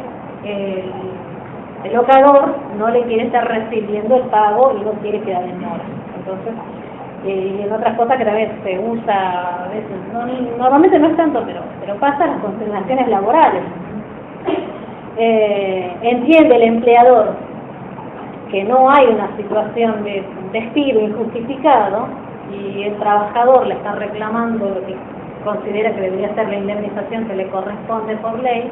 el locador no le quiere estar recibiendo el pago y no quiere quedar en mora. Entonces, y en otras cosas que también se usa a veces, normalmente no es tanto, pero pasa las consignaciones laborales. Entiende el empleador que no hay una situación de despido injustificado y el trabajador le está reclamando lo que considera que debería ser la indemnización que le corresponde por ley,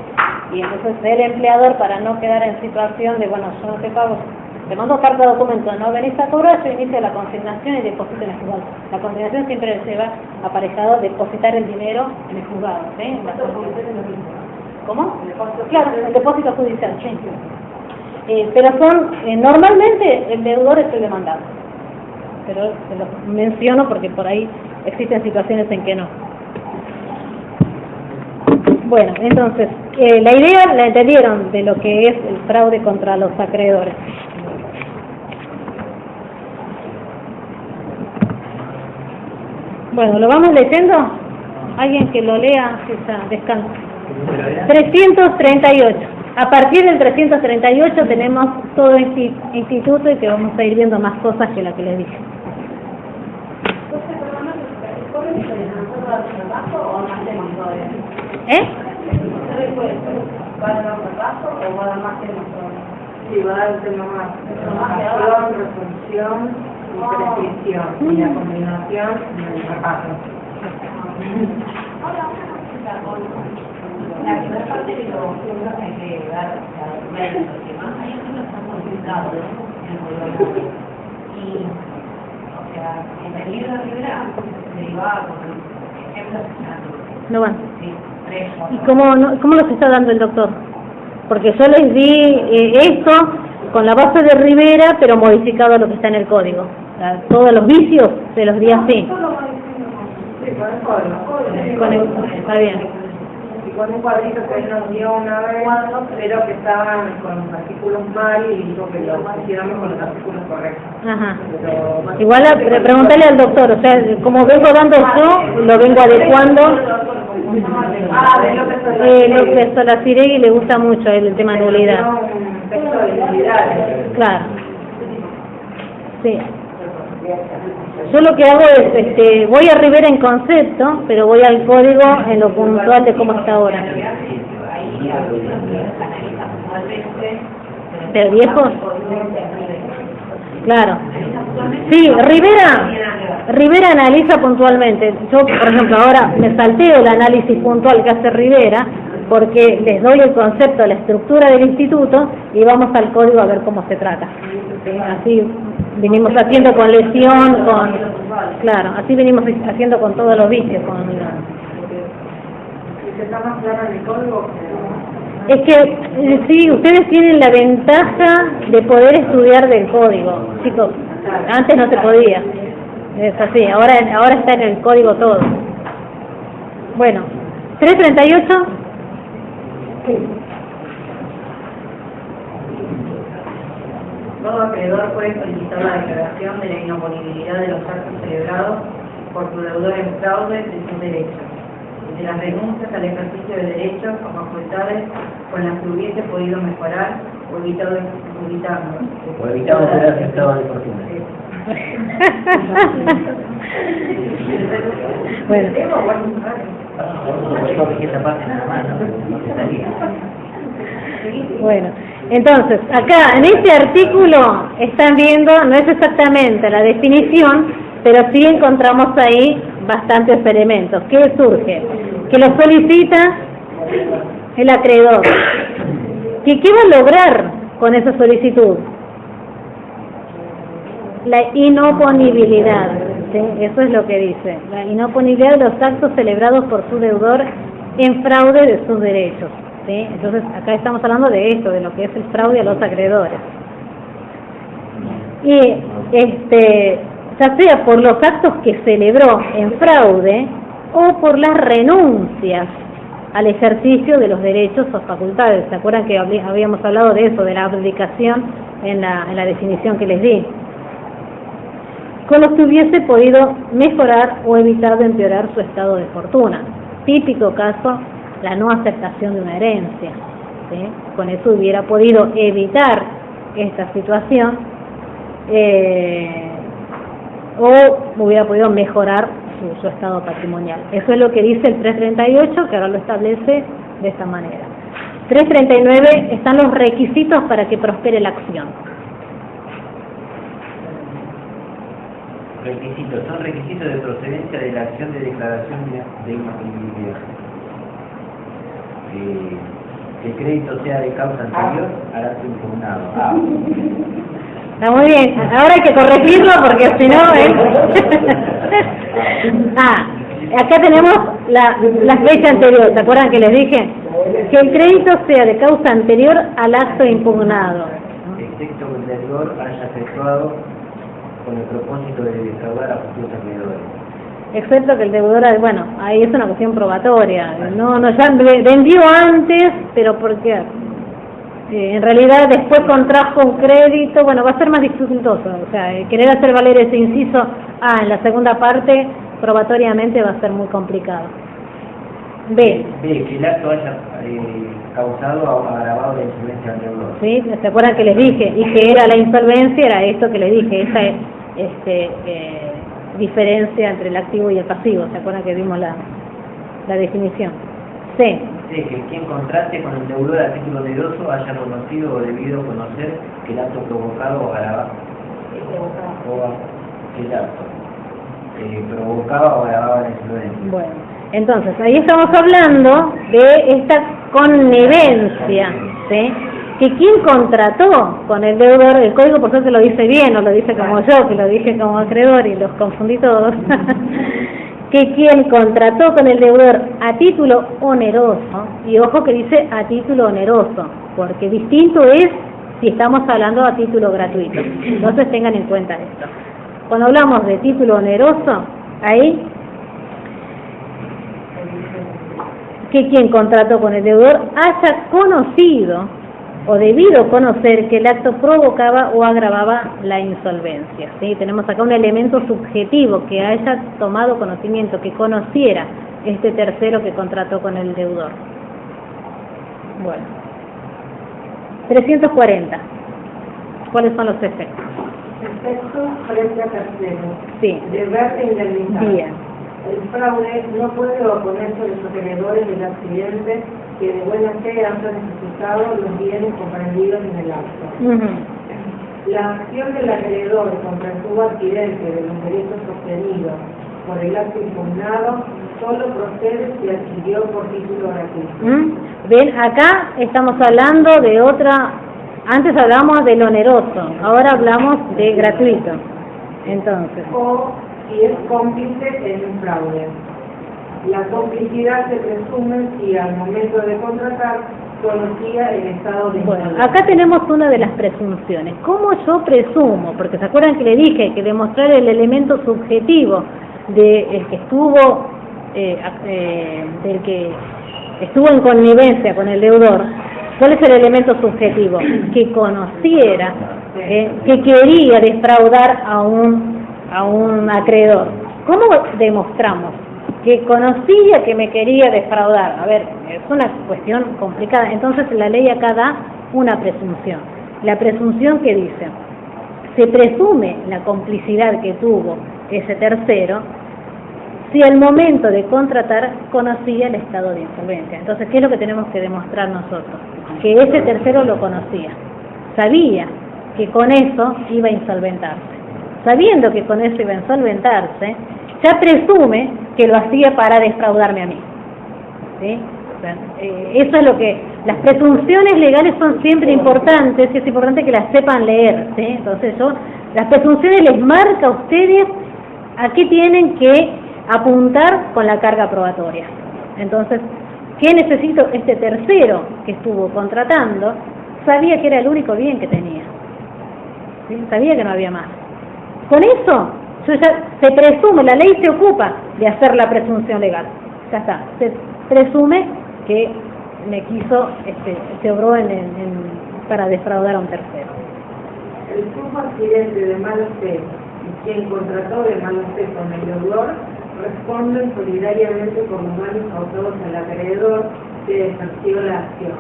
y entonces el empleador, para no quedar en situación de, bueno, yo no te pago, te mando carta de documento, no venís a cobrar, yo inicio la consignación y deposito en el juzgado. La consignación siempre lleva aparejado depositar el dinero en el juzgado, ¿sí? ¿Cómo? Claro, el depósito judicial, sí. Pero normalmente el deudor es el demandado, pero se lo menciono porque por ahí existen situaciones en que no. Bueno, entonces, la idea la entendieron de lo que es el fraude contra los acreedores. Bueno, ¿lo vamos leyendo? Alguien que lo lea, que ya descansa. 338. A partir del 338 tenemos todo este instituto y que vamos a ir viendo más cosas que la que les dije. ¿Eh? ¿Va a dar más paso o va a dar más temas? Sí, va a dar un tema más. Resolución y prescripción. Y la combinación y el repaso. La primera parte de los puntos hay que dar argumentos, que más hay otros están complicados en el gobierno. Y, o sea, en el libro de Rivera derivaba con ejemplos que No van. sí, 3, 4. ¿Y cómo los está dando el doctor? Porque yo les di esto con la base de Rivera, pero modificado a lo que está en el código. O sea, todos los vicios se los di así. Sí, con el código. Está bien. Y con un cuadrito que él nos dio una vez, pero que estaban con los artículos mal y dijo que lo pusiéramos con los artículos correctos. Ajá. Pero, Igual preguntarle al doctor, o sea, como vengo dando yo, lo vengo adecuando. de López Solaciregui le gusta mucho el tema de nulidad. Un texto de nulidades. Claro. Sí. Yo lo que hago es, voy a Rivera en concepto, pero voy al código en lo puntual de cómo está ahora. ¿De viejos? Claro. Sí, Rivera analiza puntualmente. Yo, por ejemplo, ahora me salteo el análisis puntual que hace Rivera, porque les doy el concepto, la estructura del instituto, y vamos al código a ver cómo se trata. Así venimos haciendo con lesión, claro, así venimos haciendo con todos los vicios. ¿Está más claro en el código? Es que sí, ustedes tienen la ventaja de poder estudiar del código, chicos. Antes no se podía. Es así, ahora está en el código todo. Bueno, 338. Todo acreedor puede solicitar la declaración de la inoponibilidad de los actos celebrados por su deudor en fraude de sus derechos, de las renuncias al ejercicio de derechos o facultades con las que hubiese podido mejorar o evitado O evitamos ser afectados de fortuna. Bueno. Bueno, entonces, acá en este artículo están viendo, no es exactamente la definición, pero sí encontramos ahí bastantes elementos. ¿Qué surge? Que lo solicita el acreedor. ¿Qué va a lograr con esa solicitud? La inoponibilidad, ¿sí? Eso es lo que dice, la inoponibilidad de los actos celebrados por su deudor en fraude de sus derechos, ¿sí? ¿sí? Entonces, acá estamos hablando de esto, de lo que es el fraude a los acreedores. Y ya sea por los actos que celebró en fraude o por las renuncias al ejercicio de los derechos o facultades. ¿Se acuerdan que habíamos hablado de eso, de la abdicación en la definición que les di? Con lo que hubiese podido mejorar o evitado empeorar su estado de fortuna. Típico caso, la no aceptación de una herencia, ¿sí? Con eso hubiera podido evitar esta situación o hubiera podido mejorar su estado patrimonial. Eso es lo que dice el 338, que ahora lo establece de esta manera. 339 están los requisitos para que prospere la acción. Requisitos, son requisitos de procedencia de la acción de declaración de inadmisibilidad. Que el crédito sea de causa anterior al acto impugnado. Está muy bien, ahora hay que corregirlo porque si no acá tenemos la fecha anterior. ¿Se acuerdan que les dije? Que el crédito sea de causa anterior al acto impugnado. Excepto que el deudor haya efectuado con el propósito de defraudar a futuros acreedores. Excepto que el deudor, bueno, ahí es una cuestión probatoria. No, ya vendió antes, pero porque en realidad después contrajo un crédito, bueno, va a ser más dificultoso. O sea, querer hacer valer ese inciso en la segunda parte, probatoriamente va a ser muy complicado. B, que el acto haya causado o agravado la insolvencia del deudor. ¿Sí? ¿Se acuerdan que les dije? Y que era la insolvencia, era esto que les dije, esa diferencia entre el activo y el pasivo. ¿Se acuerdan que vimos la definición? C. Que quien contrate con el deudor a título oneroso haya conocido o debido conocer que el acto provocado o agravaba la insolvencia. Bueno, entonces ahí estamos hablando de esta connivencia, ¿sí? Que quien contrató con el deudor, el código por suerte lo dice bien, no lo dice como yo, que lo dije como acreedor y los confundí todos, que quien contrató con el deudor a título oneroso, y ojo que dice a título oneroso, porque distinto es si estamos hablando a título gratuito. Entonces tengan en cuenta esto. Cuando hablamos de título oneroso, ahí que quien contrató con el deudor haya conocido o debido conocer que el acto provocaba o agravaba la insolvencia. ¿Sí? Tenemos acá un elemento subjetivo, que haya tomado conocimiento, que conociera este tercero que contrató con el deudor. Bueno, 340. ¿Cuáles son los efectos? Efectos frente a terceros. Sí. Deberse indemnizar. Bien. El fraude no puede oponerse a los acreedores del accidente que de buena fe han necesitado los bienes comprendidos en el acto. La acción del acreedor contra el subadquirente de los derechos obtenidos por el acto impugnado solo procede si adquirió por título gratuito. Ven, acá estamos hablando de otra. Antes hablamos del oneroso, ahora hablamos de gratuito. Entonces, o si es cómplice en un fraude. La complicidad se presume si al momento de contratar conocía el estado de insolvencia. Bueno, acá tenemos una de las presunciones. ¿Cómo yo presumo? Porque se acuerdan que le dije que demostrar el elemento subjetivo del que estuvo en connivencia con el deudor. ¿Cuál es el elemento subjetivo? Que conociera, que quería defraudar a un acreedor. ¿Cómo demostramos que conocía que me quería defraudar? A ver, es una cuestión complicada. Entonces la ley acá da una presunción. La presunción que dice, se presume la complicidad que tuvo ese tercero si al momento de contratar conocía el estado de insolvencia. Entonces, ¿qué es lo que tenemos que demostrar nosotros? Que ese tercero lo conocía, sabía que con eso iba a insolventarse. Sabiendo que con eso iba a insolventarse, ya presume que lo hacía para defraudarme a mí. ¿Sí? O sea, eso es lo que... Las presunciones legales son siempre importantes y es importante que las sepan leer. ¿Sí? Entonces las presunciones les marca a ustedes a qué tienen que apuntar con la carga probatoria. Entonces, ¿Qué necesito? Este tercero que estuvo contratando sabía que era el único bien que tenía. ¿Sí? Sabía que no había más. Con eso, se presume, la ley se ocupa de hacer la presunción legal. Ya está. Se presume que me quiso, se obró para defraudar a un tercero. El sumo adquirente de mala fe y quien contrató de mala fe con el deudor responden solidariamente por los daños causados al acreedor que ejerció la acción.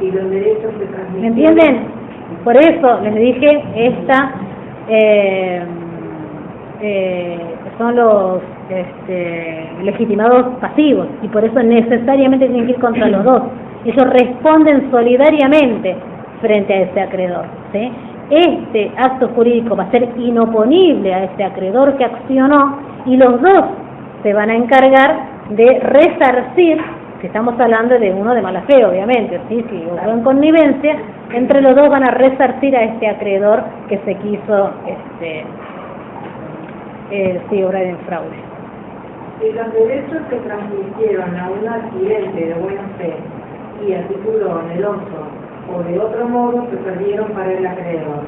Y los derechos se transmitieron. ¿Me entienden? Por eso les dije, son los legitimados pasivos, y por eso necesariamente tienen que ir contra los dos. Ellos responden solidariamente frente a ese acreedor, ¿sí? Este acto jurídico va a ser inoponible a ese acreedor que accionó, y los dos se van a encargar de resarcir, si estamos hablando de uno de mala fe, obviamente, ¿sí? Si hubo en connivencia, entre los dos van a resarcir a este acreedor que se quiso obrar en fraude. Si los derechos se transmitieron a un adquirente de buena fe y a título oneroso o de otro modo se perdieron para el acreedor,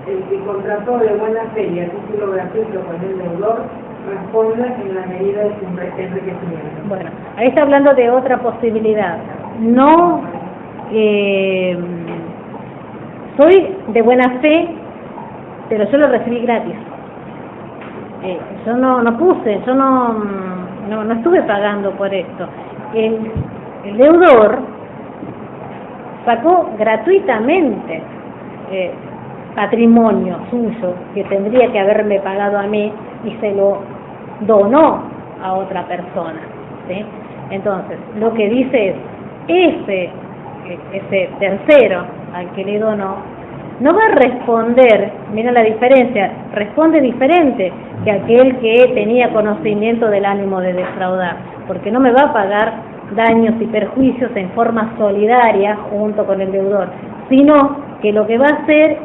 el que contrató de buena fe y a título gratuito con el deudor responde en la medida de su enriquecimiento. Bueno, ahí está hablando de otra posibilidad. No soy de buena fe, pero yo lo recibí gratis. Yo no puse, yo no estuve pagando por esto. El deudor sacó gratuitamente patrimonio suyo que tendría que haberme pagado a mí y se lo donó a otra persona, ¿sí? Entonces, lo que dice es, ese tercero al que le donó, no va a responder, mira la diferencia, responde diferente que aquel que tenía conocimiento del ánimo de defraudar, porque no me va a pagar daños y perjuicios en forma solidaria junto con el deudor, sino que lo que va a hacer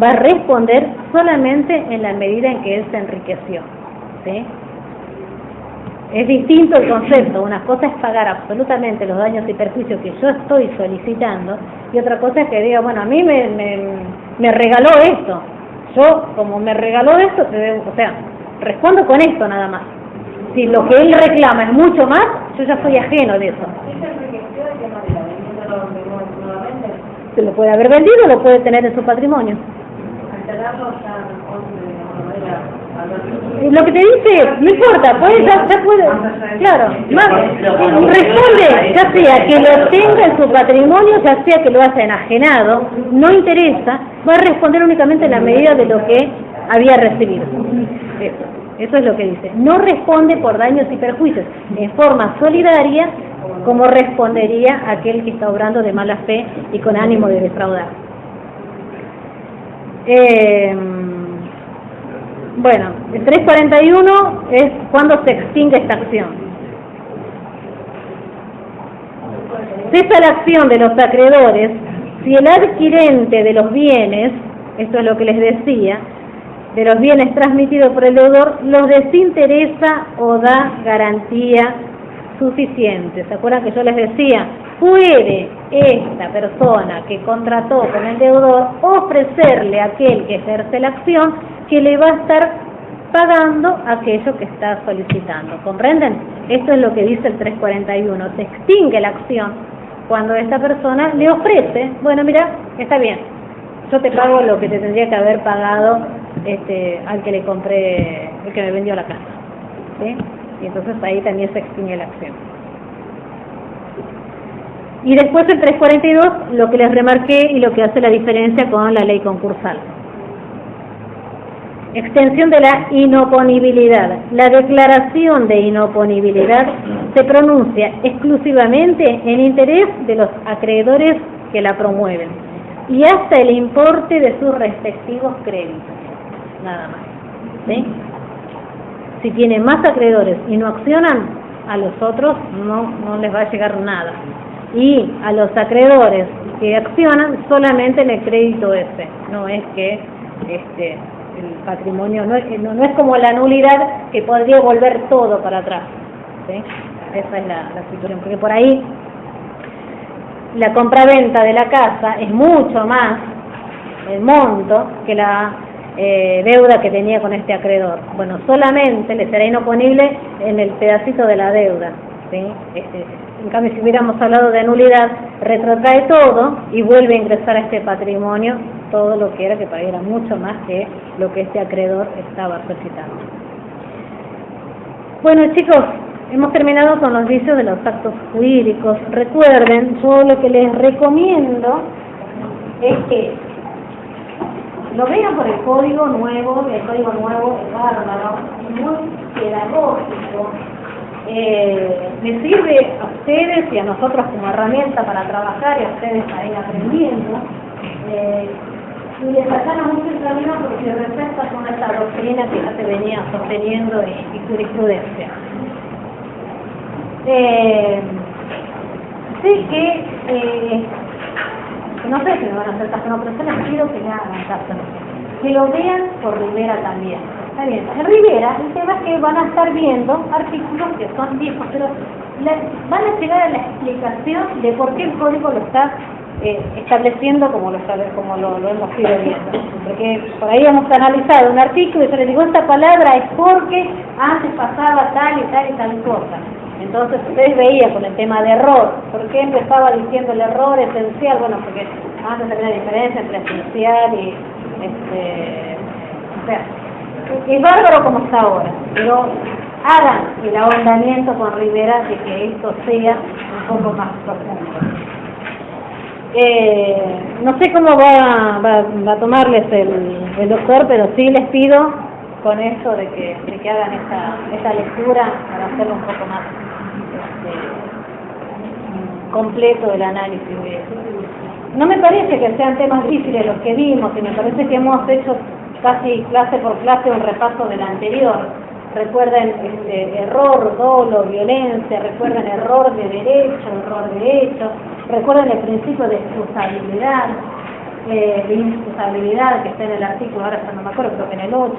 va a responder solamente en la medida en que él se enriqueció, ¿sí? Es distinto el concepto. Una cosa es pagar absolutamente los daños y perjuicios que yo estoy solicitando, y otra cosa es que diga, bueno, a mí me regaló esto, yo como me regaló esto, respondo con esto nada más. Si lo que él reclama es mucho más, yo ya soy ajeno de eso. Se lo puede haber vendido, lo puede tener en su patrimonio. Lo que te dice, no importa, ya puede, claro, responde, ya sea que lo tenga en su patrimonio, ya sea que lo haya enajenado, no interesa, va a responder únicamente en la medida de lo que había recibido. Eso es lo que dice. No responde por daños y perjuicios, en forma solidaria, como respondería aquel que está obrando de mala fe y con ánimo de defraudar. Bueno, el 341 es cuando se extingue esta acción. Cesa la acción de los acreedores si el adquirente de los bienes, esto es lo que les decía, de los bienes transmitidos por el deudor, los desinteresa o da garantía suficiente. ¿Se acuerdan que yo les decía? Puede esta persona que contrató con el deudor ofrecerle a aquel que ejerce la acción que le va a estar pagando aquello que está solicitando. ¿Comprenden? Esto es lo que dice el 341. Se extingue la acción cuando esta persona le ofrece, bueno, mira, está bien, yo te pago lo que te tendría que haber pagado al que le compré, el que me vendió la casa, ¿sí? Y entonces ahí también se extingue la acción. Y después el 342, lo que les remarqué y lo que hace la diferencia con la ley concursal. Extensión de la inoponibilidad. La declaración de inoponibilidad se pronuncia exclusivamente en interés de los acreedores que la promueven y hasta el importe de sus respectivos créditos. Nada más, ¿sí? Si tienen más acreedores y no accionan, a los otros no les va a llegar nada. Y a los acreedores que accionan, solamente en el crédito ese. No es que el patrimonio, no es como la nulidad que podría volver todo para atrás, ¿sí? Esa es la situación, porque por ahí la compraventa de la casa es mucho más el monto que la deuda que tenía con este acreedor. Bueno, solamente le será inoponible en el pedacito de la deuda, ¿sí? En cambio, si hubiéramos hablado de nulidad, retrotrae todo y vuelve a ingresar a este patrimonio todo lo que era, que para él era mucho más que lo que este acreedor estaba solicitando. Bueno, chicos, hemos terminado con los vicios de los actos jurídicos. Recuerden, yo lo que les recomiendo es que lo vean por el código nuevo, es bárbaro, muy pedagógico. Les sirve a ustedes y a nosotros como herramienta para trabajar y a ustedes ahí aprendiendo. Y les sacan mucho el camino porque refleja con esta doctrina que ya se venía sosteniendo y jurisprudencia. Sí que no sé si me van a hacer caso, no, pero yo les pido que me hagan caso, que lo vean por Rivera también. Está bien, en Rivera el tema es que van a estar viendo artículos que son viejos, pero van a llegar a la explicación de por qué el código lo está estableciendo como lo hemos ido viendo. Porque por ahí hemos analizado un artículo y yo les digo, esta palabra es porque antes pasaba tal y tal y tal cosa. Entonces ustedes veían con el tema de error, ¿por qué empezaba diciendo el error esencial? Bueno, porque antes había una diferencia entre esencial y o sea, es bárbaro como está ahora, pero hagan el ahondamiento con Rivera de que esto sea un poco más profundo. No sé cómo va a tomarles el doctor, pero sí les pido con eso de que hagan esta lectura para hacerlo un poco más completo el análisis de eso. No me parece que sean temas difíciles los que vimos, y me parece que hemos hecho casi clase por clase un repaso del anterior. Recuerden error, dolo, violencia, recuerden error de derecho, error de hecho, recuerden el principio de excusabilidad, que está en el artículo, ahora ya no me acuerdo, creo que en el 8.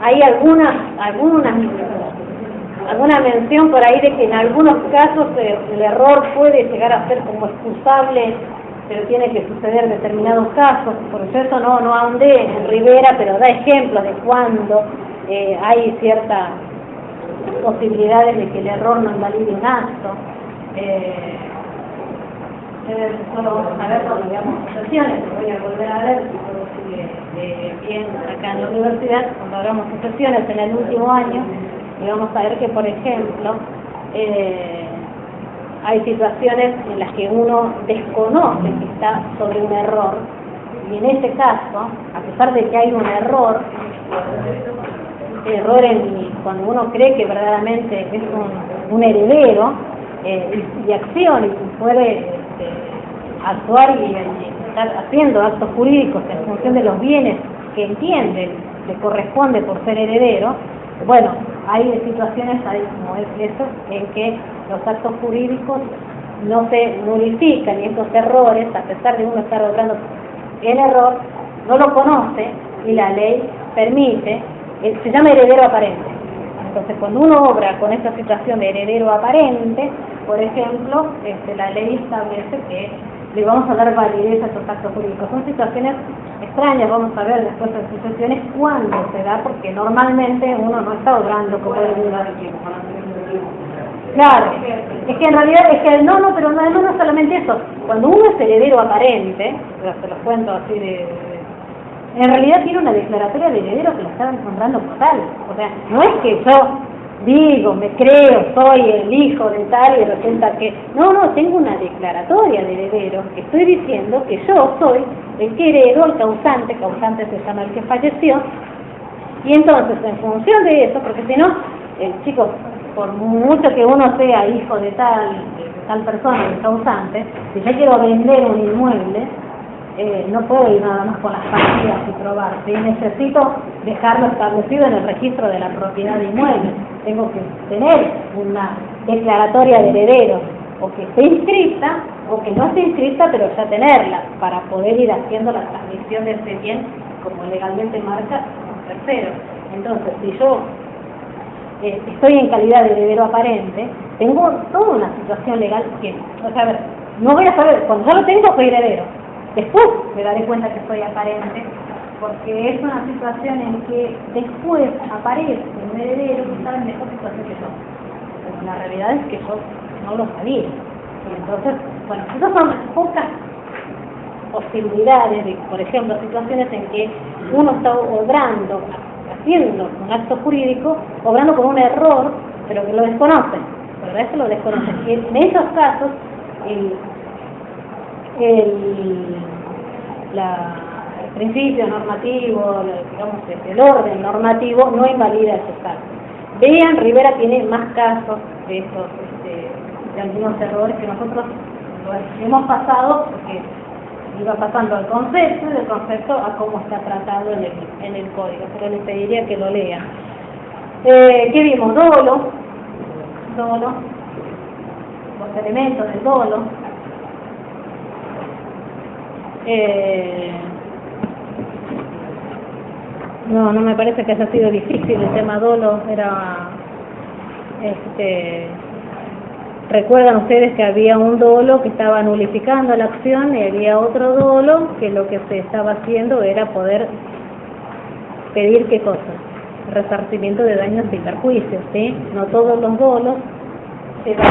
Hay alguna mención por ahí de que en algunos casos el error puede llegar a ser como excusable, pero tiene que suceder en determinados casos. Por eso no ahondé en Rivera, pero da ejemplos de cuando hay ciertas posibilidades de que el error no invalide un acto. Solo vamos a ver cuando veamos sesiones, voy a volver a ver si todo sigue bien acá en la universidad, cuando hagamos sesiones en el último año, y vamos a ver que, por ejemplo, hay situaciones en las que uno desconoce que está sobre un error, y en ese caso, a pesar de que hay un error cuando uno cree que verdaderamente es un heredero y acción y puede actuar y estar haciendo actos jurídicos en función de los bienes que entiende le corresponde por ser heredero, bueno, hay situaciones ahí como es eso, en que los actos jurídicos no se nulifican y estos errores, a pesar de uno estar obrando el error, no lo conoce y la ley permite, se llama heredero aparente. Entonces, cuando uno obra con esta situación de heredero aparente, por ejemplo, la ley establece que le vamos a dar validez a estos actos jurídicos. Son situaciones extrañas, vamos a ver después en sucesiones cuándo se da, porque normalmente uno no está obrando como heredero. Claro, es que en realidad, pero no solamente eso. Cuando uno es heredero aparente, se los cuento así en realidad tiene una declaratoria de heredero que la estaban nombrando por tal. O sea, no es que yo digo, me creo, soy el hijo de tal y resulta que... No, tengo una declaratoria de heredero que estoy diciendo que yo soy el que heredo, el causante se llama el que falleció, y entonces en función de eso, porque si no, chicos, por mucho que uno sea hijo de tal persona, el causante, si yo quiero vender un inmueble, no puedo ir nada más con las partidas y probar, ¿sí? Necesito dejarlo establecido en el registro de la propiedad de inmuebles. Tengo que tener una declaratoria de heredero, o que esté inscrita, o que no esté inscrita, pero ya tenerla, para poder ir haciendo la transmisión de ese bien, como legalmente marca un tercero. Entonces, si yo estoy en calidad de heredero aparente, tengo toda una situación legal que, o sea, a ver, no voy a saber, cuando ya lo tengo soy heredero, después me daré cuenta que soy aparente, porque es una situación en que después aparece un heredero que está en mejor situación que yo, pero la realidad es que yo no lo sabía. Y entonces, bueno, esas son las pocas posibilidades de, por ejemplo, situaciones en que uno está obrando, haciendo un acto jurídico, obrando por un error, pero que lo desconoce, pero eso lo desconoce. Y en esos casos, el principio normativo, digamos, el orden normativo no invalida esos casos. Vean, Rivera tiene más casos de esos, de algunos errores que nosotros hemos pasado, porque iba pasando al concepto y del concepto a cómo está tratado en el código, pero les pediría que lo lean. ¿Qué vimos? Dolo, los elementos del dolo. No me parece que haya sido difícil el tema dolo, era recuerdan ustedes que había un dolo que estaba nulificando la acción y había otro dolo que lo que se estaba haciendo era poder pedir ¿qué cosa? Resarcimiento de daños y perjuicios, ¿sí? No todos los dolos se van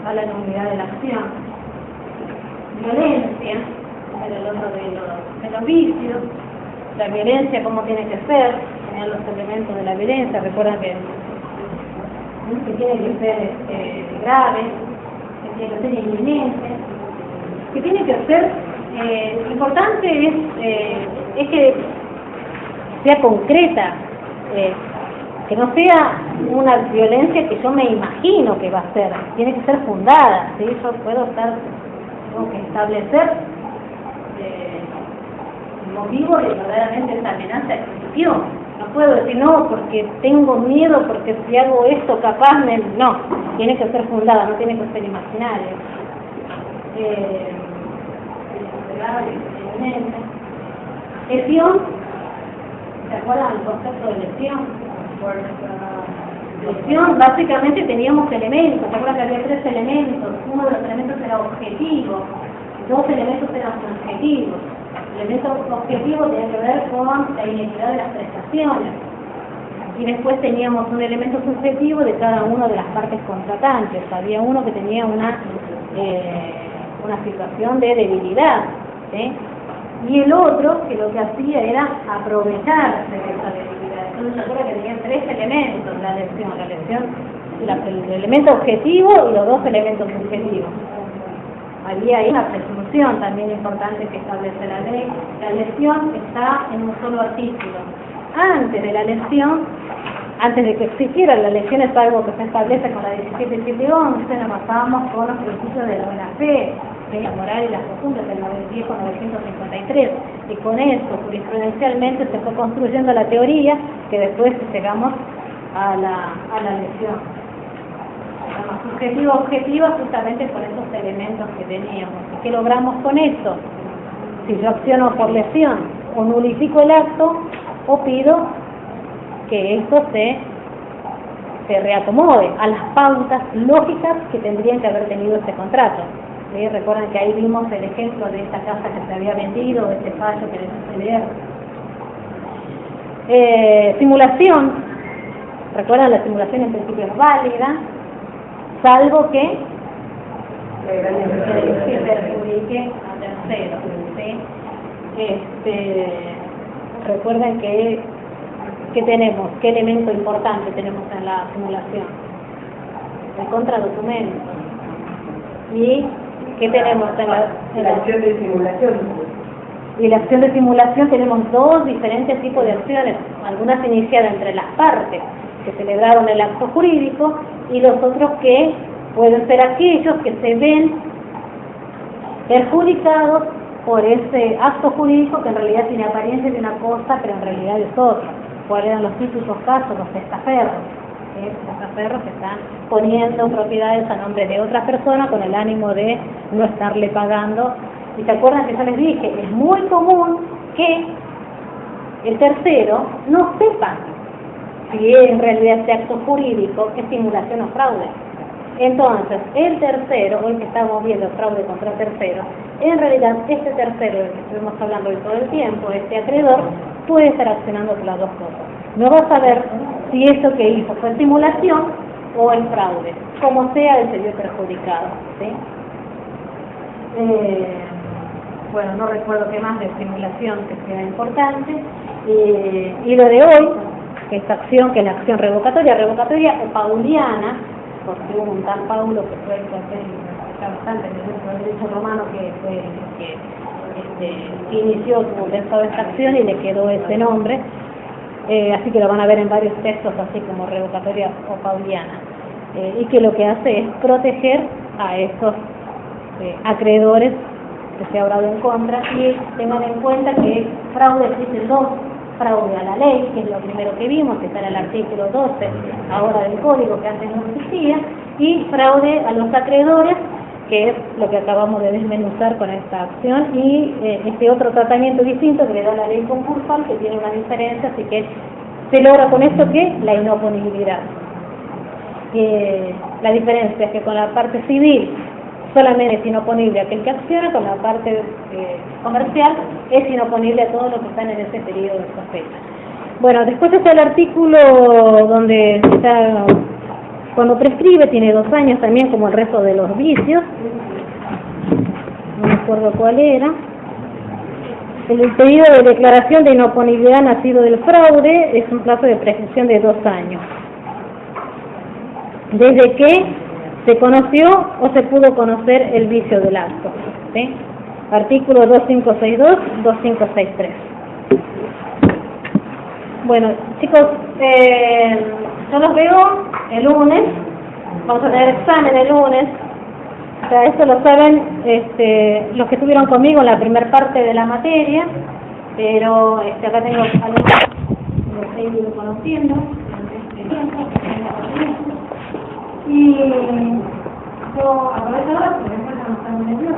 a la nulidad de la acción. Violencia, era el otro de los vicios. La violencia, ¿cómo tiene que ser? Tenían los elementos de la violencia, recuerdan que tiene que ser grave, que tiene que ser inminente, que tiene que ser, lo importante es que sea concreta, que no sea una violencia que yo me imagino que va a ser, tiene que ser fundada, ¿sí? Yo tengo que establecer el motivo de verdaderamente esa amenaza existió. No puedo decir no porque tengo miedo, porque si hago esto capaz no, tiene que ser fundada, no tiene que ser imaginaria. Lesión, ¿se acuerdan del concepto de lesión? Lesión, básicamente teníamos elementos, ¿se acuerdan que había 3 elementos? Uno de los elementos era objetivo, 2 elementos eran subjetivos. El elemento objetivo tiene que ver con la inequidad de las prestaciones. Y después teníamos un elemento subjetivo de cada una de las partes contratantes. Había uno que tenía una situación de debilidad, ¿sí? Y el otro que lo que hacía era aprovecharse de esa debilidad. Entonces se acuerda que tenía 3 elementos la lesión, el elemento objetivo y los 2 elementos subjetivos. Había ahí una presunción también importante que establece la ley. La lesión está en un solo artículo. Antes de la lesión, antes de que existiera la lesión, es algo que se establece con la 17.711, nos basábamos con los principios de la buena fe, de la moral y las costumbres del 953. Y con eso, jurisprudencialmente, se fue construyendo la teoría que después llegamos a la lesión. Subjetivo objetiva justamente por esos elementos que teníamos. ¿Y qué logramos con esto? Si yo acciono por lesión, o nulifico el acto, o pido que esto se reacomode a las pautas lógicas que tendrían que haber tenido este contrato. ¿Sí? Recuerden que ahí vimos el ejemplo de esta casa que se había vendido, de este fallo que les hice leer. Simulación. ¿Recuerdan? La simulación en principio es válida, salvo que se perjudique a terceros, ¿sí? Recuerden que tenemos, qué elemento importante tenemos en la simulación, el contradocumento. ¿Y qué tenemos en la acción de simulación? Y la acción de simulación tenemos 2 diferentes tipos de acciones, algunas iniciadas entre las partes que celebraron el acto jurídico y los otros que pueden ser aquellos que se ven perjudicados por ese acto jurídico que en realidad tiene apariencia de una cosa pero en realidad es otra. ¿Cuáles eran los típicos casos? Los testaferros. Los testaferros que están poniendo propiedades a nombre de otra persona con el ánimo de no estarle pagando. Y se acuerdan que yo les dije, es muy común que el tercero no sepa si en realidad este acto jurídico es simulación o fraude. Entonces, el tercero, hoy que estamos viendo fraude contra tercero, en realidad este tercero del que estuvimos hablando hoy todo el tiempo, este acreedor, puede estar accionando por las dos cosas. No va a saber si eso que hizo fue simulación o es fraude, como sea, él se vio perjudicado, ¿sí? Bueno, no recuerdo qué más de simulación que sea importante, y lo de hoy, que esta acción, que es la acción revocatoria o pauliana, porque hubo un tal Paulo que fue el que está bastante en el centro del derecho romano que inició, como pensado esta acción y le quedó ese nombre, así que lo van a ver en varios textos así como revocatoria o pauliana, y que lo que hace es proteger a esos acreedores que se ha obrado en contra, y tengan en cuenta que fraude existen dos: fraude a la ley, que es lo primero que vimos, que está en el artículo 12 ahora del código, que antes no existía, y fraude a los acreedores, que es lo que acabamos de desmenuzar con esta acción, y este otro tratamiento distinto que le da la ley concursal, que tiene una diferencia, así que se logra con esto que la inoponibilidad. La diferencia es que con la parte civil solamente es inoponible aquel que acciona, con la parte comercial es inoponible a todos los que están en ese periodo de sospecha. Bueno, después está el artículo donde está, cuando prescribe, tiene 2 años también, como el resto de los vicios, no me acuerdo cuál era. El pedido de declaración de inoponibilidad nacido del fraude es un plazo de prescripción de 2 años, desde que se conoció o se pudo conocer el vicio del acto, ¿sí? Artículo 2562, 2563. Bueno, chicos, yo los veo el lunes, vamos a tener examen el lunes, o sea, esto lo saben los que estuvieron conmigo en la primera parte de la materia, pero acá tengo algo que los he ido conociendo en este tiempo, y yo aprovecho ahora porque después no están nerviosos.